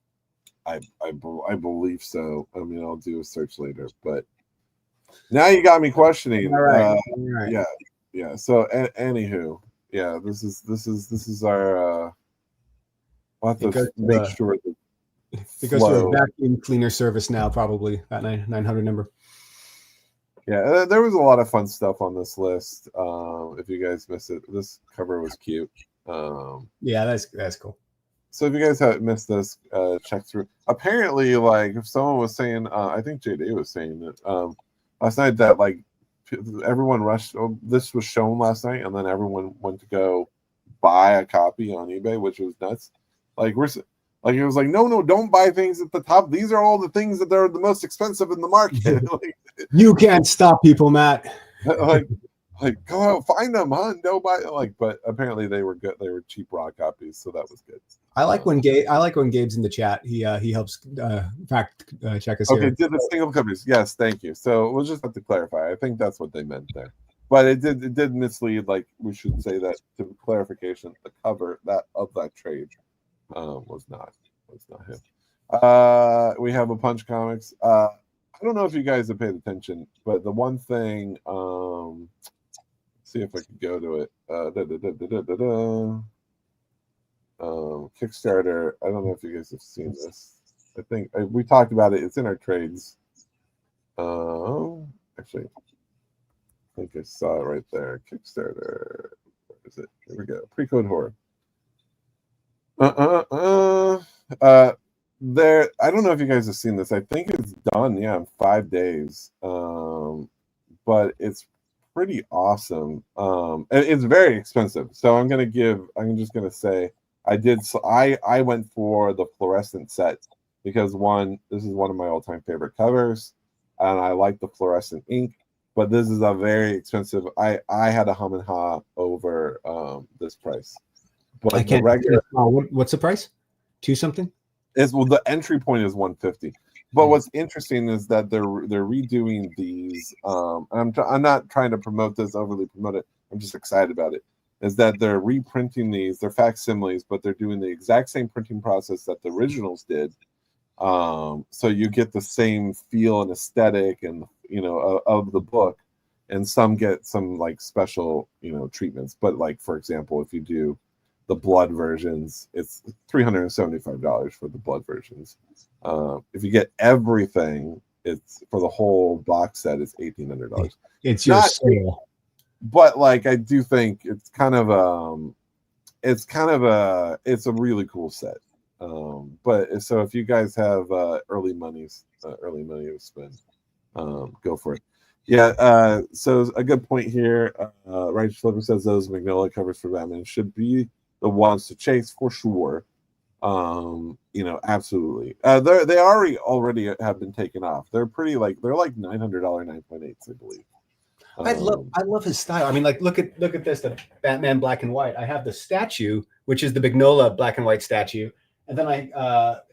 I believe so. I mean, I'll do a search later, but now you got me questioning. All right. Yeah. So anywho, yeah, this is our. I'll have to make sure that it goes to a vacuum cleaner service now, probably that 900 number. Yeah, there was a lot of fun stuff on this list. If you guys missed it, this cover was cute. Yeah, that's cool. So if you guys have missed this, check through. Apparently, like if someone was saying, I think JD was saying that last night that like everyone rushed. This was shown last night, and then everyone went to go buy a copy on eBay, which was nuts. Like it was like no, don't buy things at the top. These are all the things that are the most expensive in the market. Like, you can't stop people, Matt. Like go out, find them, huh? Don't buy but apparently they were good. They were cheap raw copies, so that was good. I like when Gabe's in the chat. He helps fact check us. Okay, here. did the single covers? Yes, thank you. So we'll just have to clarify. I think that's what they meant there, but it did mislead. Like we should say that to clarification, the cover that trade was not him. We have a Punch Comics. I don't know if you guys have paid attention, but the one thing, see if I can go to it. Kickstarter. I don't know if you guys have seen this. I think we talked about it. It's in our trades. Actually, I think I saw it right there. Kickstarter. Where is it? Here we go. Pre-code horror. There. I don't know if you guys have seen this. I think it's done. Yeah, in 5 days. But it's pretty awesome. It's very expensive. So I'm just gonna say I went for the fluorescent set because this is one of my all-time favorite covers, and I like the fluorescent ink. But this is a very expensive. I had a hum and ha over this price. But I can't. the regular, what's the price? 2 something. the entry point is 150. But what's interesting is that they're redoing these. And I'm not trying to promote this, overly promote it. I'm just excited about it. Is that they're reprinting these? They're facsimiles, but they're doing the exact same printing process that the originals did. So you get the same feel and aesthetic, and of the book, and some get some like special treatments. But like, for example, if you do the blood versions, it's $375 for the blood versions. If you get everything, it's for the whole box set, it's $1,800. It's your soul. But like, I do think it's a really cool set. But so if you guys have early money to spend, go for it. Yeah. So a good point here. Righteous Flipper says those Magnolia covers for Batman should be the ones to chase for sure. Absolutely. They already have been taken off. They're like $900 9.8s, I believe. I love his style. I mean, like, look at this, the Batman black and white. I have the statue, which is the Magnolia black and white statue, and then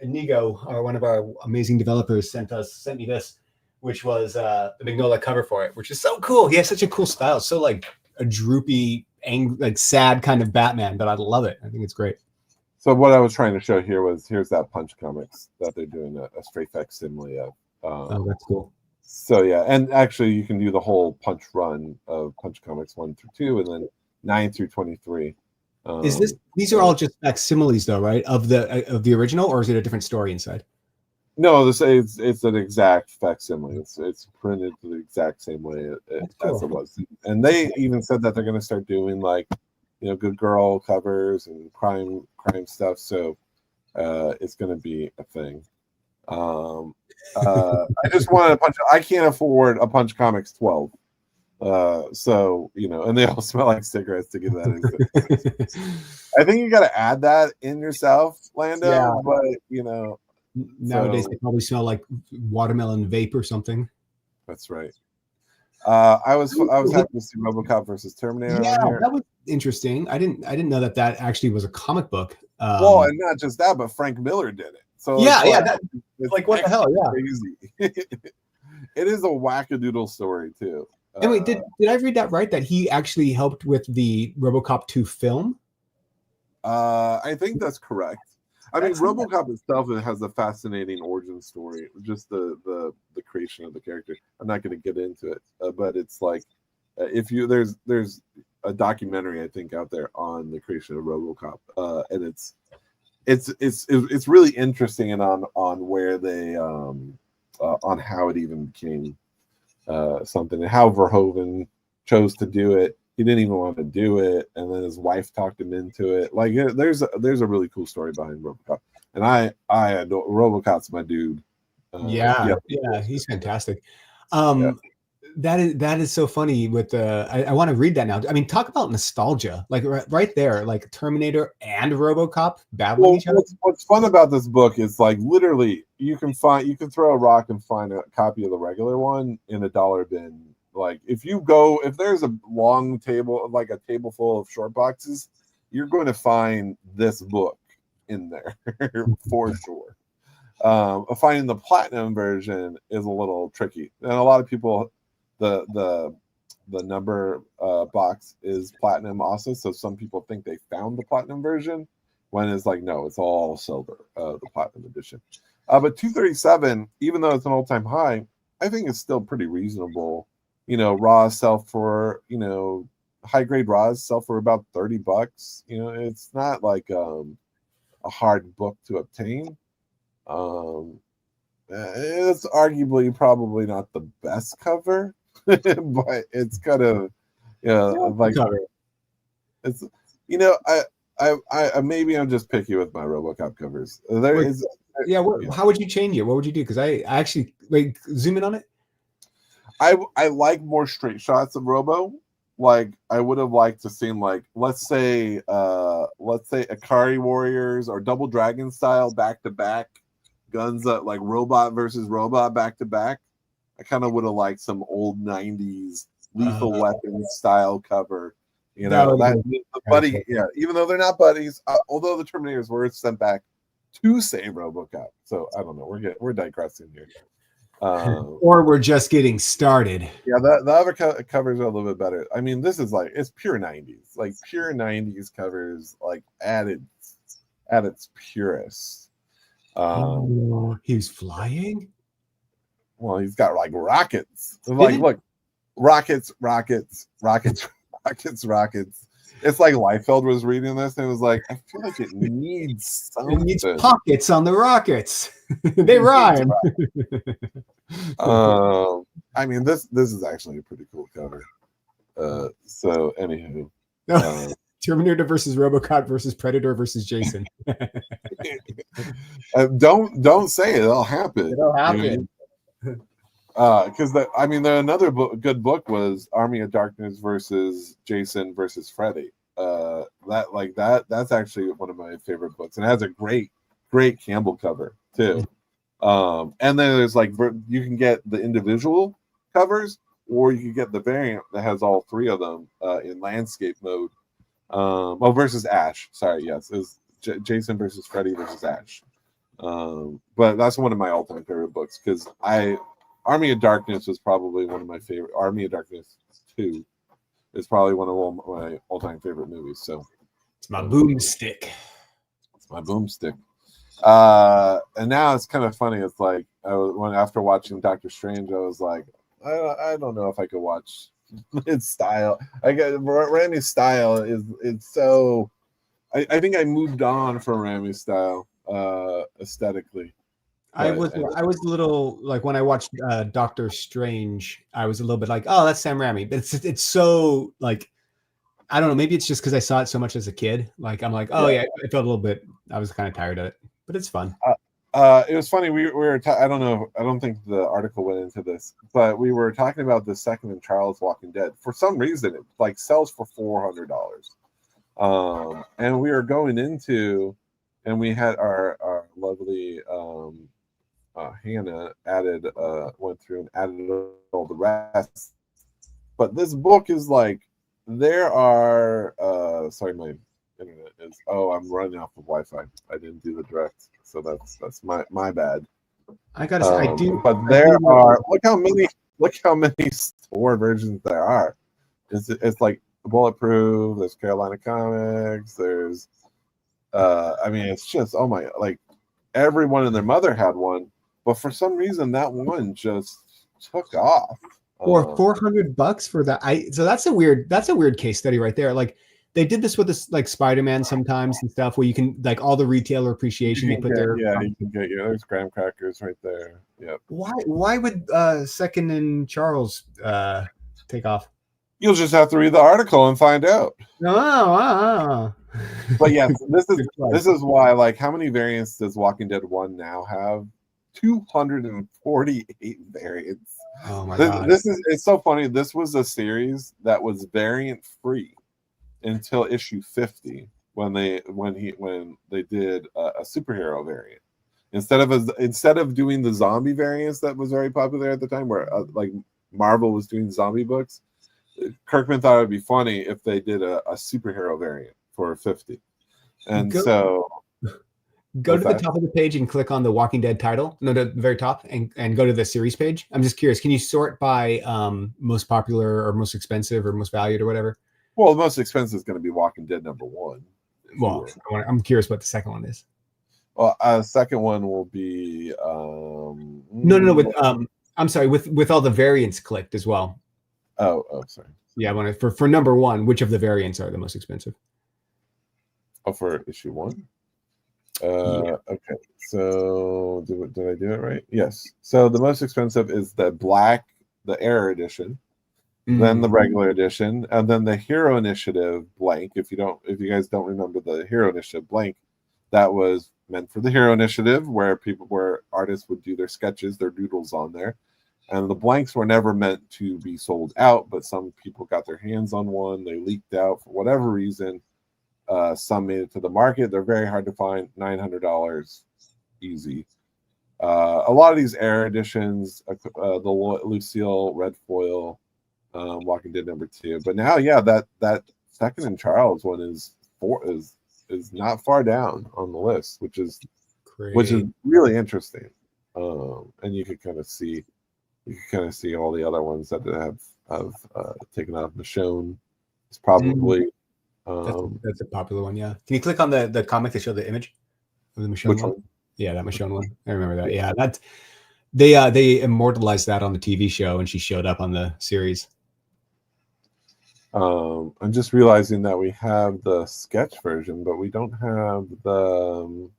Inigo, or one of our amazing developers, sent me this, which was the Magnolia cover for it, which is so cool. He has such a cool style, so like a droopy, angry, like sad kind of Batman, but I love it. I think it's great. So what I was trying to show here's that Punch comics that they're doing a straight facsimile of. Oh, that's cool. So yeah, and actually you can do the whole Punch run of Punch comics 1 through 2, and then 9 through 23. These are all just facsimiles though, right? Of the original, or is it a different story inside? No, it's an exact facsimile. It's printed the exact same way as it was. And they even said that they're going to start doing like, good girl covers and crime stuff. So it's going to be a thing. I just wanted a Punch. I can't afford a Punch Comics 12. So and they all smell like cigarettes to get that in. I think you got to add that in yourself, Lando. Yeah. But nowadays they probably smell like watermelon vape or something. That's right. I was happy to see RoboCop versus Terminator. Yeah, that was interesting. I didn't know that actually was a comic book. Well, and not just that, but Frank Miller did it. So it's like what the hell? Yeah, crazy. It is a wackadoodle story too. And wait, did I read that right? That he actually helped with the RoboCop 2 film? I think that's correct. I mean, RoboCop itself has a fascinating origin story. Just the creation of the character. I'm not going to get into it, but it's like there's a documentary I think out there on the creation of RoboCop, and it's really interesting, and on where they on how it even became something, and how Verhoeven chose to do it. He didn't even want to do it, and then his wife talked him into it. Like, there's a really cool story behind RoboCop, and I adore RoboCop's my dude. Yeah, he's fantastic. That is so funny. With I want to read that now. I mean, talk about nostalgia, like right there, like Terminator and RoboCop battling each other. What's fun about this book is like literally you can throw a rock and find a copy of the regular one in a dollar bin. Like if there's a long table, like a table full of short boxes, you're going to find this book in there for sure. Finding the platinum version is a little tricky, and a lot of people, the number box is platinum also. So some people think they found the platinum version when it's like, no, it's all silver, the platinum edition. But 237, even though it's an all-time high, I think it's still pretty reasonable. Raws sell for, high grade raws sell for about $30. It's not like a hard book to obtain. It's arguably probably not the best cover, but it's kind of like Cover. it's I maybe I'm just picky with my RoboCop covers. There Wait, is how would you change it? What would you do? Because I actually like zoom in on it. I like more straight shots of Robo. Like I would have liked to seen like let's say Akari Warriors or Double Dragon style back to back guns that like robot versus robot back to back. I kind of would have liked some old 90s Lethal Weapon style cover. You know, that the buddy, yeah, even though they're not buddies, although the Terminators were sent back to save RoboCop. So I don't know, we're digressing here. Or we're just getting started. Yeah, the other covers are a little bit better. I mean, this is like it's pure 90s, like pure 90s covers, like at its purest. He's flying. Well, he's got like rockets. Like, look, rockets. It's like Liefeld was reading this and it was like, I feel like it needs something. It needs pockets on the rockets. They rhyme. I mean, this is actually a pretty cool cover. So anywho, Terminator versus RoboCop versus Predator versus Jason. Don't say it. It'll happen. It'll happen. Because another good book was Army of Darkness versus Jason versus Freddy. That's actually one of my favorite books, and it has a great Campbell cover too. And then there's like you can get the individual covers, or you can get the variant that has all three of them in landscape mode. Versus Ash. Sorry, yes, it's Jason versus Freddy versus Ash. But that's one of my ultimate favorite books because Army of Darkness was probably one of my favorite. Army of Darkness 2 is probably one of my all-time favorite movies. So it's my boomstick. It's my boomstick. And now it's kind of funny. It's like after watching Doctor Strange, I was like, I don't know if I could watch his style. I get Raimi's style it's so. I think I moved on from Raimi's style aesthetically. I was a little like when I watched Doctor Strange, I was a little bit like, oh, that's Sam Raimi. But it's so like, I don't know. Maybe it's just because I saw it so much as a kid. Like I'm like, oh yeah, I felt a little bit. I was kind of tired of it, but it's fun. It was funny. We were. I don't know. I don't think the article went into this, but we were talking about the second in Charles Walking Dead. For some reason, it like sells for $400. And we were going into, and we had our lovely. Hannah went through and added all the rest. But this book is like, there are, sorry, my internet is, I'm running off of Wi-Fi. I didn't do the direct, so that's my bad. I gotta say, I do. But there are, look how many store versions there are. It's like Bulletproof, there's Carolina Comics, there's, it's just, oh my, like everyone and their mother had one. But for some reason, that one just took off. Or $400 for that. So that's a weird case study right there. Like they did this with this like Spider-Man sometimes and stuff where you can like all the retailer appreciation they put there. Yeah, you can get there's graham crackers right there. Yep. Why would Second and Charles take off? You'll just have to read the article and find out. But yes, this is why. Like, how many variants does Walking Dead 1 now have? 248 variants. Oh my god! It's so funny. This was a series that was variant free until issue 50 when they did a superhero variant instead of doing the zombie variants that was very popular at the time, where like Marvel was doing zombie books. Kirkman thought it'd be funny if they did a superhero variant for 50, and Go to the top of the page and click on the Walking Dead title. No, the very top, and go to the series page. I'm just curious. Can you sort by most popular or most expensive or most valued or whatever? Well, the most expensive is going to be Walking Dead #1. Well, I'm curious what the second one is. Well, second one will be no. With I'm sorry. With all the variants clicked as well. Oh, sorry. Yeah, I want to for #1. Which of the variants are the most expensive? Oh, for issue 1. Yeah. Okay, so did I do it right? Yes. So the most expensive is the Air Edition, then the regular edition, and then the Hero Initiative blank. If you guys don't remember the Hero Initiative blank, that was meant for the Hero Initiative, where artists would do their sketches, their doodles on there, and the blanks were never meant to be sold out, but some people got their hands on one. They leaked out for whatever reason. Some made it to the market. They're very hard to find. $900 easy. A lot of these Air editions, the Lucille Red Foil, Walking Dead #2. But now, yeah, that Second and Charles one is not far down on the list, which is really interesting. And you can kind of see all the other ones that have taken off. Michonne is probably that's a popular one. Yeah. Can you click on the comic to show the image of the Michonne one? Yeah, that Michonne one. I remember that. Yeah, that they immortalized that on the TV show, and she showed up on the series. I'm just realizing that we have the sketch version, but we don't have the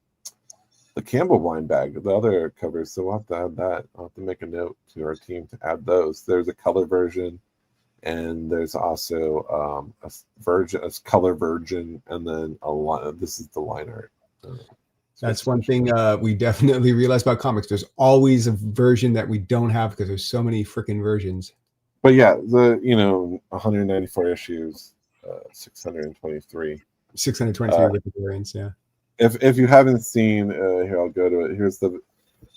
Campbell blind bag, the other covers. So we'll have to add that. I'll have to make a note to our team to add those. There's a color version, and there's also a color version, and then this is the line art. That's one thing we definitely realize about comics. There's always a version that we don't have because there's so many freaking versions. But yeah, 194 issues, 623 with the variants. Yeah. If you haven't seen, here I'll go to it. Here's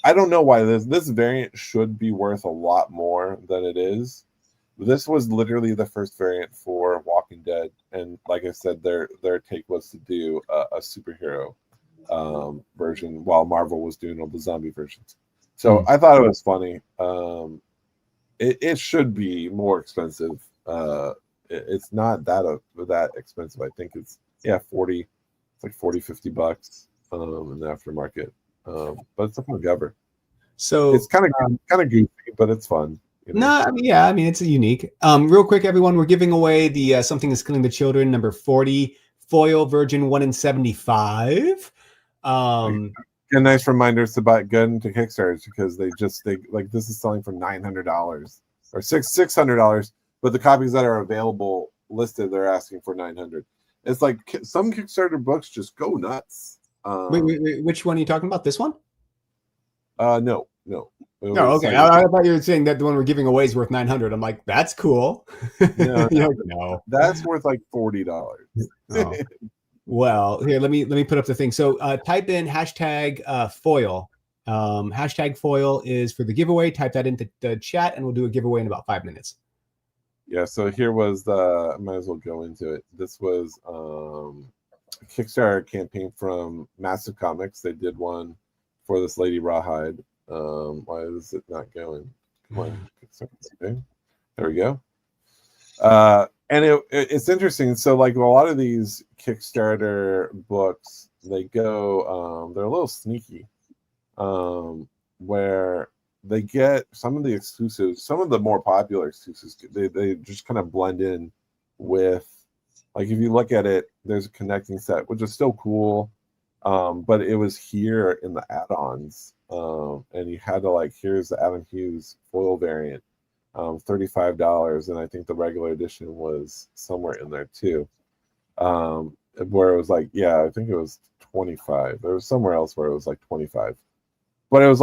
I don't know why this variant should be worth a lot more than it is. This was literally the first variant for Walking Dead, and like I said, their take was to do a superhero version while Marvel was doing all the zombie versions. So I thought it was funny. It should be more expensive. It's not that expensive. I think it's 40. It's like $40-50 in the aftermarket. But it's a fun cover. So it's kind of goofy, but it's fun. No, I mean it's a unique. Real quick, everyone, we're giving away the Something Is Killing the Children #40 foil version 1 in 75. And nice reminders to buy good into Kickstarters, because they like this is selling for $900 or $600, but the copies that are available listed they're asking for $900. It's like some Kickstarter books just go nuts. Wait, which one are you talking about? This one? No. No, okay. I thought you were saying that the one we're giving away is worth $900. I'm like, that's cool. No. That's worth like $40. Oh. Well, here, let me put up the thing. So type in hashtag foil. Hashtag foil is for the giveaway. Type that into the chat, and we'll do a giveaway in about 5 minutes. Yeah, so here was I might as well go into it. This was a Kickstarter campaign from Massive Comics. They did one for this lady Rawhide. Why is it not going? Come on, Kickstarter. There we go. And it's interesting. So like a lot of these Kickstarter books, they go, they're a little sneaky, where they get some of the exclusives, some of the more popular exclusives, they just kind of blend in with, like if you look at it, there's a connecting set, which is still cool, but it was here in the add-ons, and you had to here's the Adam Hughes foil variant, $35, and I think the regular edition was somewhere in there too, where it was I think it was 25. There was somewhere else where it was 25, but it was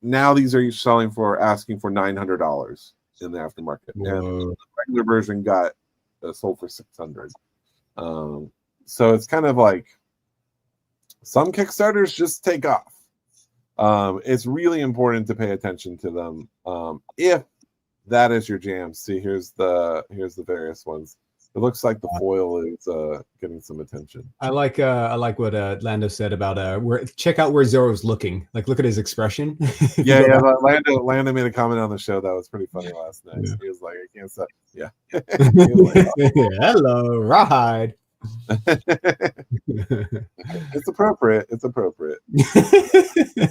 now these are asking for $900 in the aftermarket. Whoa. And the regular version got sold for $600. So it's kind of some Kickstarters just take off. It's really important to pay attention to them if that is your jam. See, here's the various ones. It looks like the foil is getting some attention. I like what Lando said about check out where Zoro's looking. Look at his expression. Yeah. Lando made a comment on the show that was pretty funny last night. Yeah. He was like, "I can't stop." Yeah. Hello, Rawhide. It's appropriate.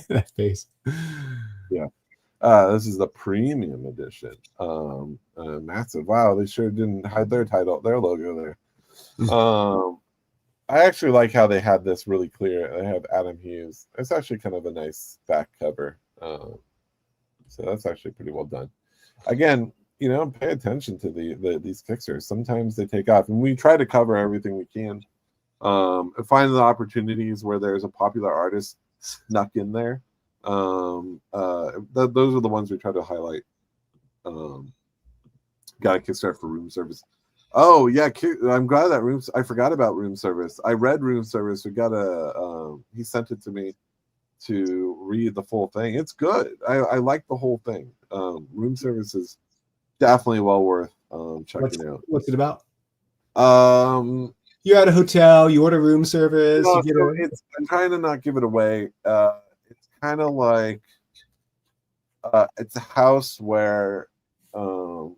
That face. Yeah. This is the premium edition. Massive. Wow, they sure didn't hide their logo there. I actually like how they had this really clear. They have Adam Hughes. It's actually kind of a nice back cover. So that's actually pretty well done. Again, pay attention to these Kickstarters. Sometimes they take off, and we try to cover everything we can. And find the opportunities where there's a popular artist snuck in there. Those are the ones we try to highlight. Got a Kickstarter for room service. Oh yeah, I'm glad that I forgot about room service. I read room service. We got he sent it to me to read the full thing. It's good. I like the whole thing. Room service is definitely well worth checking out. What's it about? You're at a hotel. You order room service. No, I'm trying to not give it away. It's kind of like it's a house where oh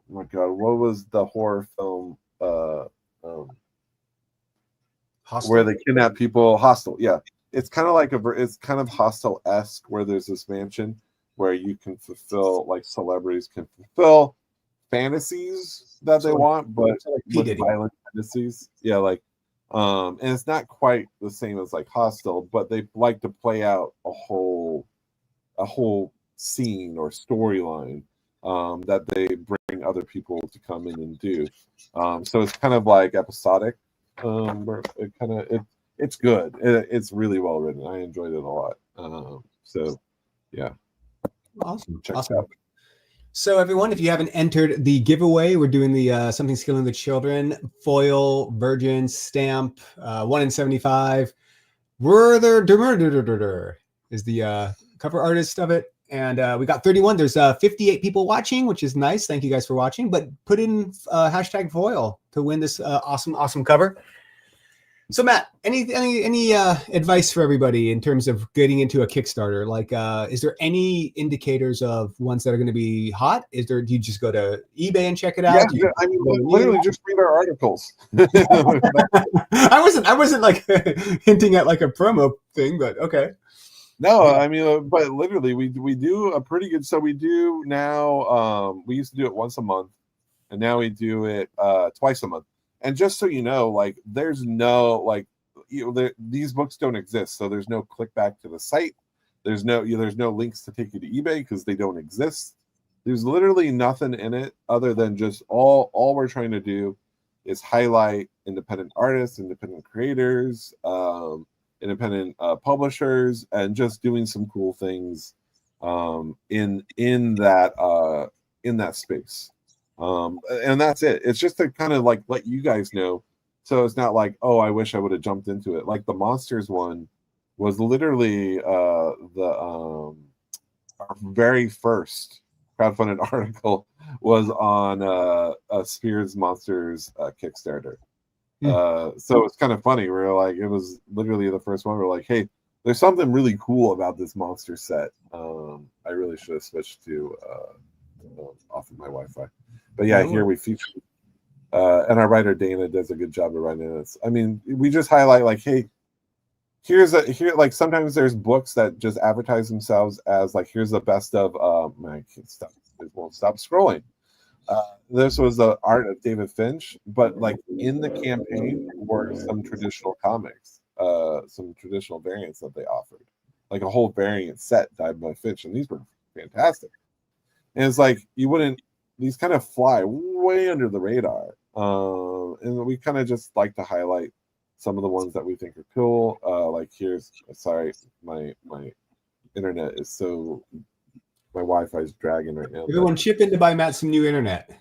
my god, what was the horror film where they kidnap people? Hostel. Yeah, it's kind of like it's kind of Hostel-esque, where there's this mansion where you can fulfill, like, celebrities can fulfill fantasies that they want, but with violent fantasies. Yeah, like and it's not quite the same as like Hostel, but they like to play out a whole scene or storyline that they bring other people to come in and do. So it's kind of like episodic. It's good. It's really well written. I enjoyed it a lot. So yeah. Awesome. Awesome. So everyone, if you haven't entered the giveaway, we're doing the Something Skilling the Children foil virgin stamp 1 in 75. Werther is the cover artist of it. And we got 31. There's 58 people watching, which is nice. Thank you guys for watching. But put in hashtag foil to win this awesome cover. So Matt, any advice for everybody in terms of getting into a Kickstarter? Like, is there any indicators of ones that are going to be hot? Do you just go to eBay and check it out? Yeah, I mean, literally just read our articles. I wasn't like hinting at like a promo thing, but okay. No, I mean, but literally, we do a pretty good. So we do now. We used to do it once a month, and now we do it twice a month. And just so you know, like, there's no, like, these books don't exist, so there's no click back to the site. There's no links to take you to eBay because they don't exist. There's literally nothing in it other than just all we're trying to do is highlight independent artists, independent creators, independent publishers, and just doing some cool things in that space. And that's it. It's just to kind of like let you guys know, so it's not like, oh, I wish I would have jumped into it. Like the Monsters one was literally our very first crowdfunded article was on a Spears Monsters Kickstarter. So it's kind of funny. We're like, it was literally the first one. We're like, hey, there's something really cool about this monster set. I really should have switched to off of my Wi-Fi. But yeah, here we feature, and our writer Dana does a good job of writing this. I mean, we just highlight like, hey, here like sometimes there's books that just advertise themselves as like, here's the best of it won't stop scrolling. This was the art of David Finch, but like in the campaign were some traditional comics, some traditional variants that they offered, like a whole variant set dyed by Finch, and these were fantastic. And it's like these kind of fly way under the radar, and we kind of just like to highlight some of the ones that we think are cool. Like my internet is so. My Wi-Fi is dragging right now. Everyone chip in to buy Matt some new internet.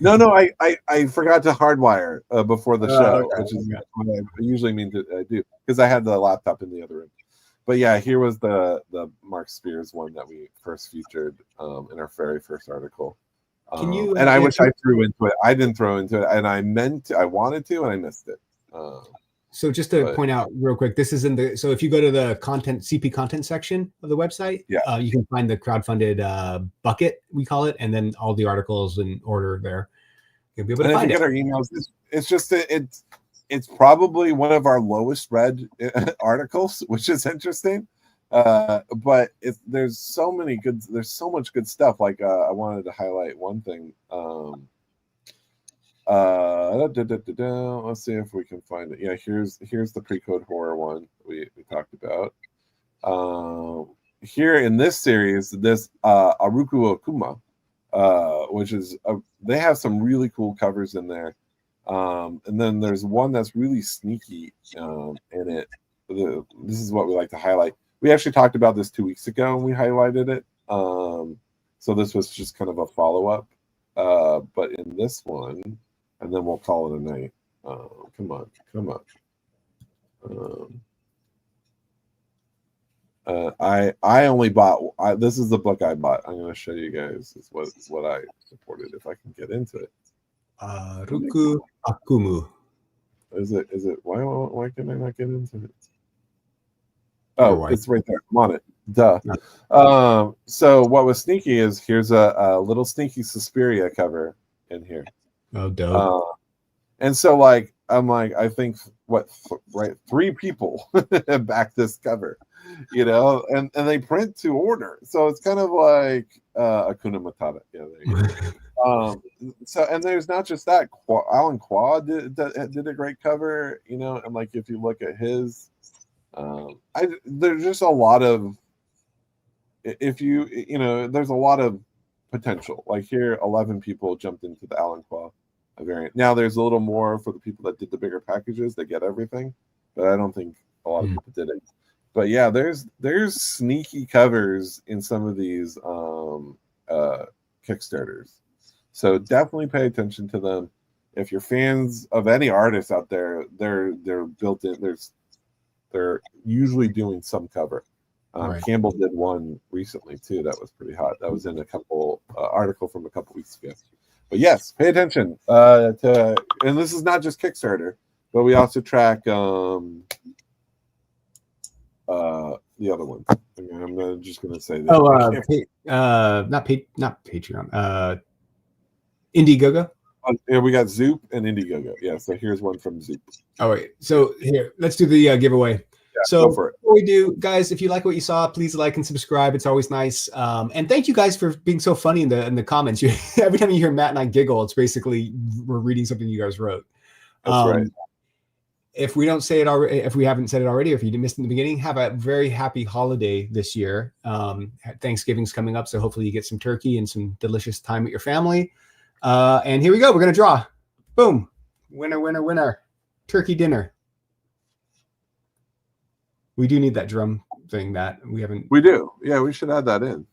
No, I forgot to hardwire before the show, which is what I usually mean to do, because I had the laptop in the other room. But yeah, here was the Mark Spears one that we first featured in our very first article. And I wish I threw into it. I didn't throw into it, and I wanted to, and I missed it. So just to point out real quick, this is so if you go to the CP content section of the website, you can find the crowdfunded bucket, we call it, and then all the articles in order there. You'll be able to find it. Our emails. It's just it's probably one of our lowest read articles, which is interesting. But there's so much good stuff. Like I wanted to highlight one thing. Let's see if we can find it. Yeah, here's the pre-code horror one we talked about. Here in this series, this Aruku Okuma, which is they have some really cool covers in there. And then there's one that's really sneaky in it. This is what we like to highlight. We actually talked about this 2 weeks ago and we highlighted it. So this was just kind of a follow-up. But in this one, and then we'll call it a night. Come on. I only bought. This is the book I bought. I'm going to show you guys. Is what I supported. If I can get into it. Ruku Akumu. Is it? Why can I not get into it? Oh, it's right there. I'm on it. Duh. So what was sneaky is here's a little sneaky Suspiria cover in here. Oh, dope. And so like I'm like I think three people back this cover, and they print to order. So it's kind of like Hakuna Matata. Yeah, there you go. So and there's not just that. Alan Qua did a great cover, and like if you look at his, there's just a lot of. If there's a lot of potential. Like here, 11 people jumped into the Alan Qua variant. Now there's a little more for the people that did the bigger packages that get everything, but I don't think a lot of people did it. But yeah, there's sneaky covers in some of these Kickstarters. So definitely pay attention to them. If you're fans of any artists out there, they're built in. They're usually doing some cover. Right. Campbell did one recently too. That was pretty hot. That was in a couple article from a couple weeks ago. But yes, pay attention to. And this is not just Kickstarter, but we also track the other one. I'm just going to say this. Not Patreon. Indiegogo. Yeah, we got Zoop and Indiegogo. Yeah, so here's one from Zoop. All right. So here, let's do the giveaway. Yeah, so before we do, guys, if you like what you saw, please like and subscribe. It's always nice. And thank you guys for being so funny in the comments. Every time you hear Matt and I giggle, it's basically we're reading something you guys wrote. That's right. If we don't say it already, if we haven't said it already, or if you missed it in the beginning, have a very happy holiday this year. Thanksgiving's coming up, so hopefully you get some turkey and some delicious time with your family. And here we go. We're gonna draw. Boom. Winner, winner, winner. Turkey dinner. We do need that drum thing that we haven't. We do. Yeah, we should add that in.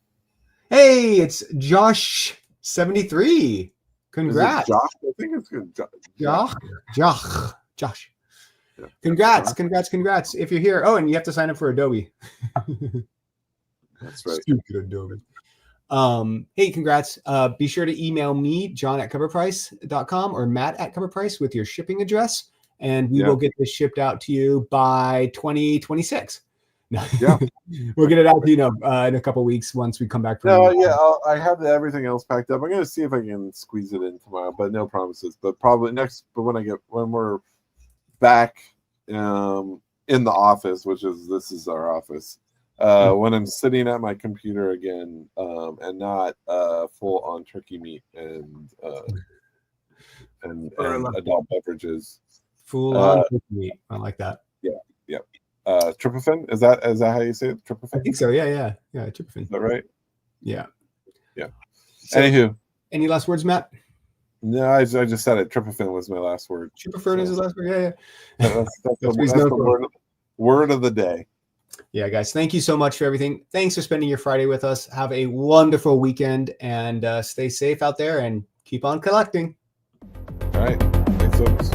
Hey, it's Josh 73. Congrats. Josh? I think it's good. Josh. Yeah. Congrats. If you're here. Oh, and you have to sign up for Adobe. That's right. Stupid Adobe. Hey, congrats. Be sure to email me, john@coverprice.com or matt@coverprice with your shipping address. And we will get this shipped out to you by 2026. Yeah, we'll get it out to you in a couple of weeks once we come back from. I have everything else packed up. I'm going to see if I can squeeze it in tomorrow, but no promises. But probably next. But when we're back in the office, this is our office. When I'm sitting at my computer again, and not full on turkey meat and adult beverages. Full on meat. I like that. Yeah. Tryptophan, is that how you say it? Tryptophan? I think so. Yeah. Tryptophan. Is that right? Yeah. So, anywho, any last words, Matt? No, I just said it. Tryptophan was my last word. Tryptophan is his last word. Yeah. That's the word of the day. Yeah, guys. Thank you so much for everything. Thanks for spending your Friday with us. Have a wonderful weekend and stay safe out there and keep on collecting. All right. Thanks, folks.